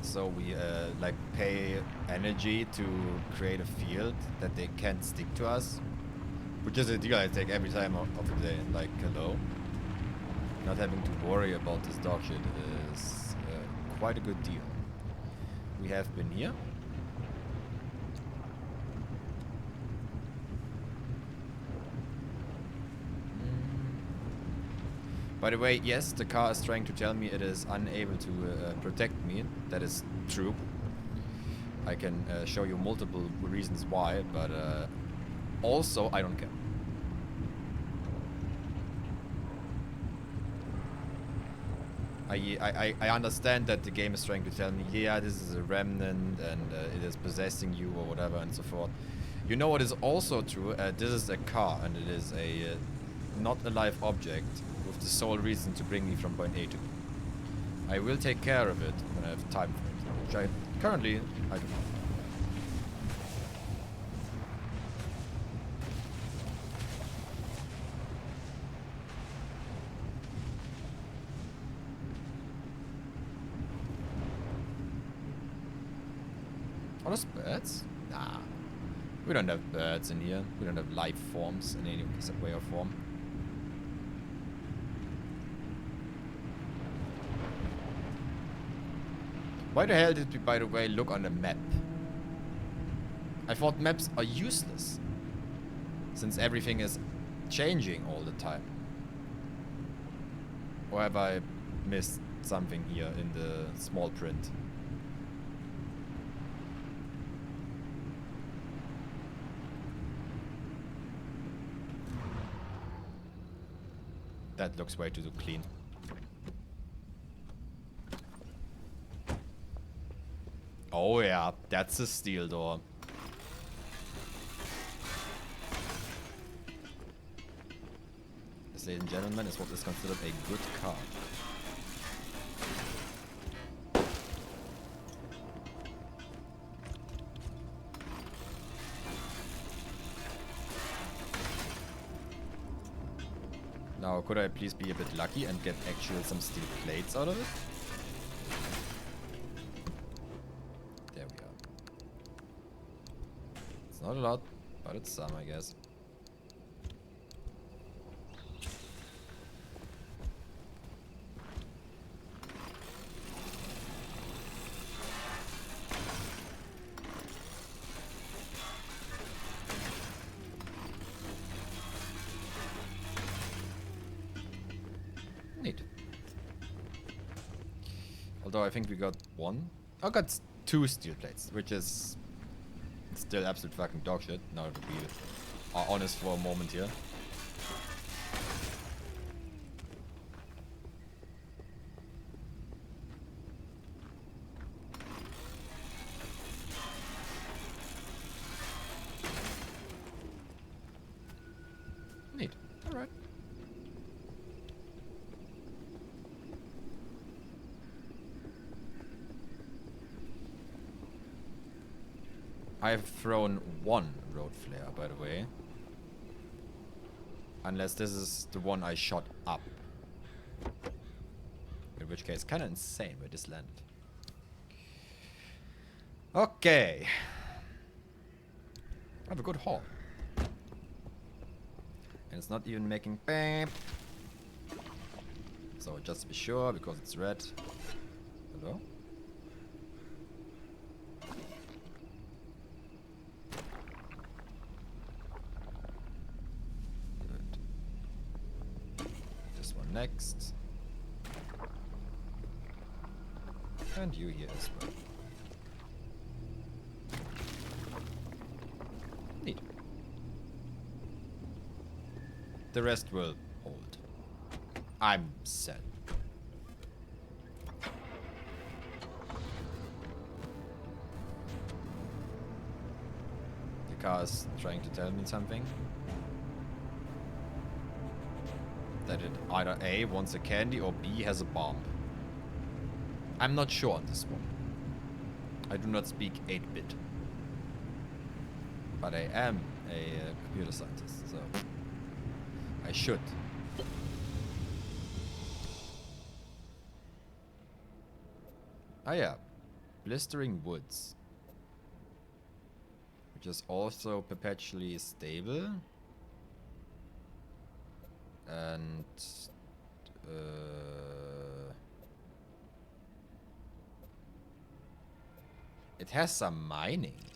So we like pay energy to create a field that they can't stick to us. Which is a deal I take every time of the day. Like, hello. Not having to worry about this dog shit is quite a good deal. We have been here. By the way, yes, the car is trying to tell me it is unable to protect me. That is true. I can show you multiple reasons why, but also I don't care. I understand that the game is trying to tell me, yeah, this is a remnant and it is possessing you or whatever and so forth. You know what is also true? This is a car and it is a not a live object with the sole reason to bring me from point A to B. I will take care of it when I have time for it, which I currently I do not. Are those birds? Nah. We don't have birds in here. We don't have life forms in any way or form. Why the hell did we, by the way, look on the map? I thought maps are useless, since everything is changing all the time. Or have I missed something here in the small print? That looks way too clean. Oh yeah, that's a steel door. This, ladies and gentlemen, is what is considered a good card. Now, could I please be a bit lucky and get actual some steel plates out of it? There we are. It's not a lot, but it's some, I guess. Neat. Although I think we got one. I got two steel plates, which is still absolute fucking dog shit. Now to be honest for a moment here. Neat. Alright. I've thrown one road flare, by the way. Unless this is the one I shot up. In which case, kind of insane where this landed. Okay. I have a good haul. And it's not even making bang. So just to be sure, because it's red. Hello? Next. And you here as well. Neat. The rest will hold. I'm set. The car's trying to tell me something. That it either A, wants a candy, or B, has a bomb. I'm not sure on this one. I do not speak 8-bit. But I am a computer scientist, so I should. Ah yeah, Blistering Woods. Which is also perpetually stable. And it has some mining.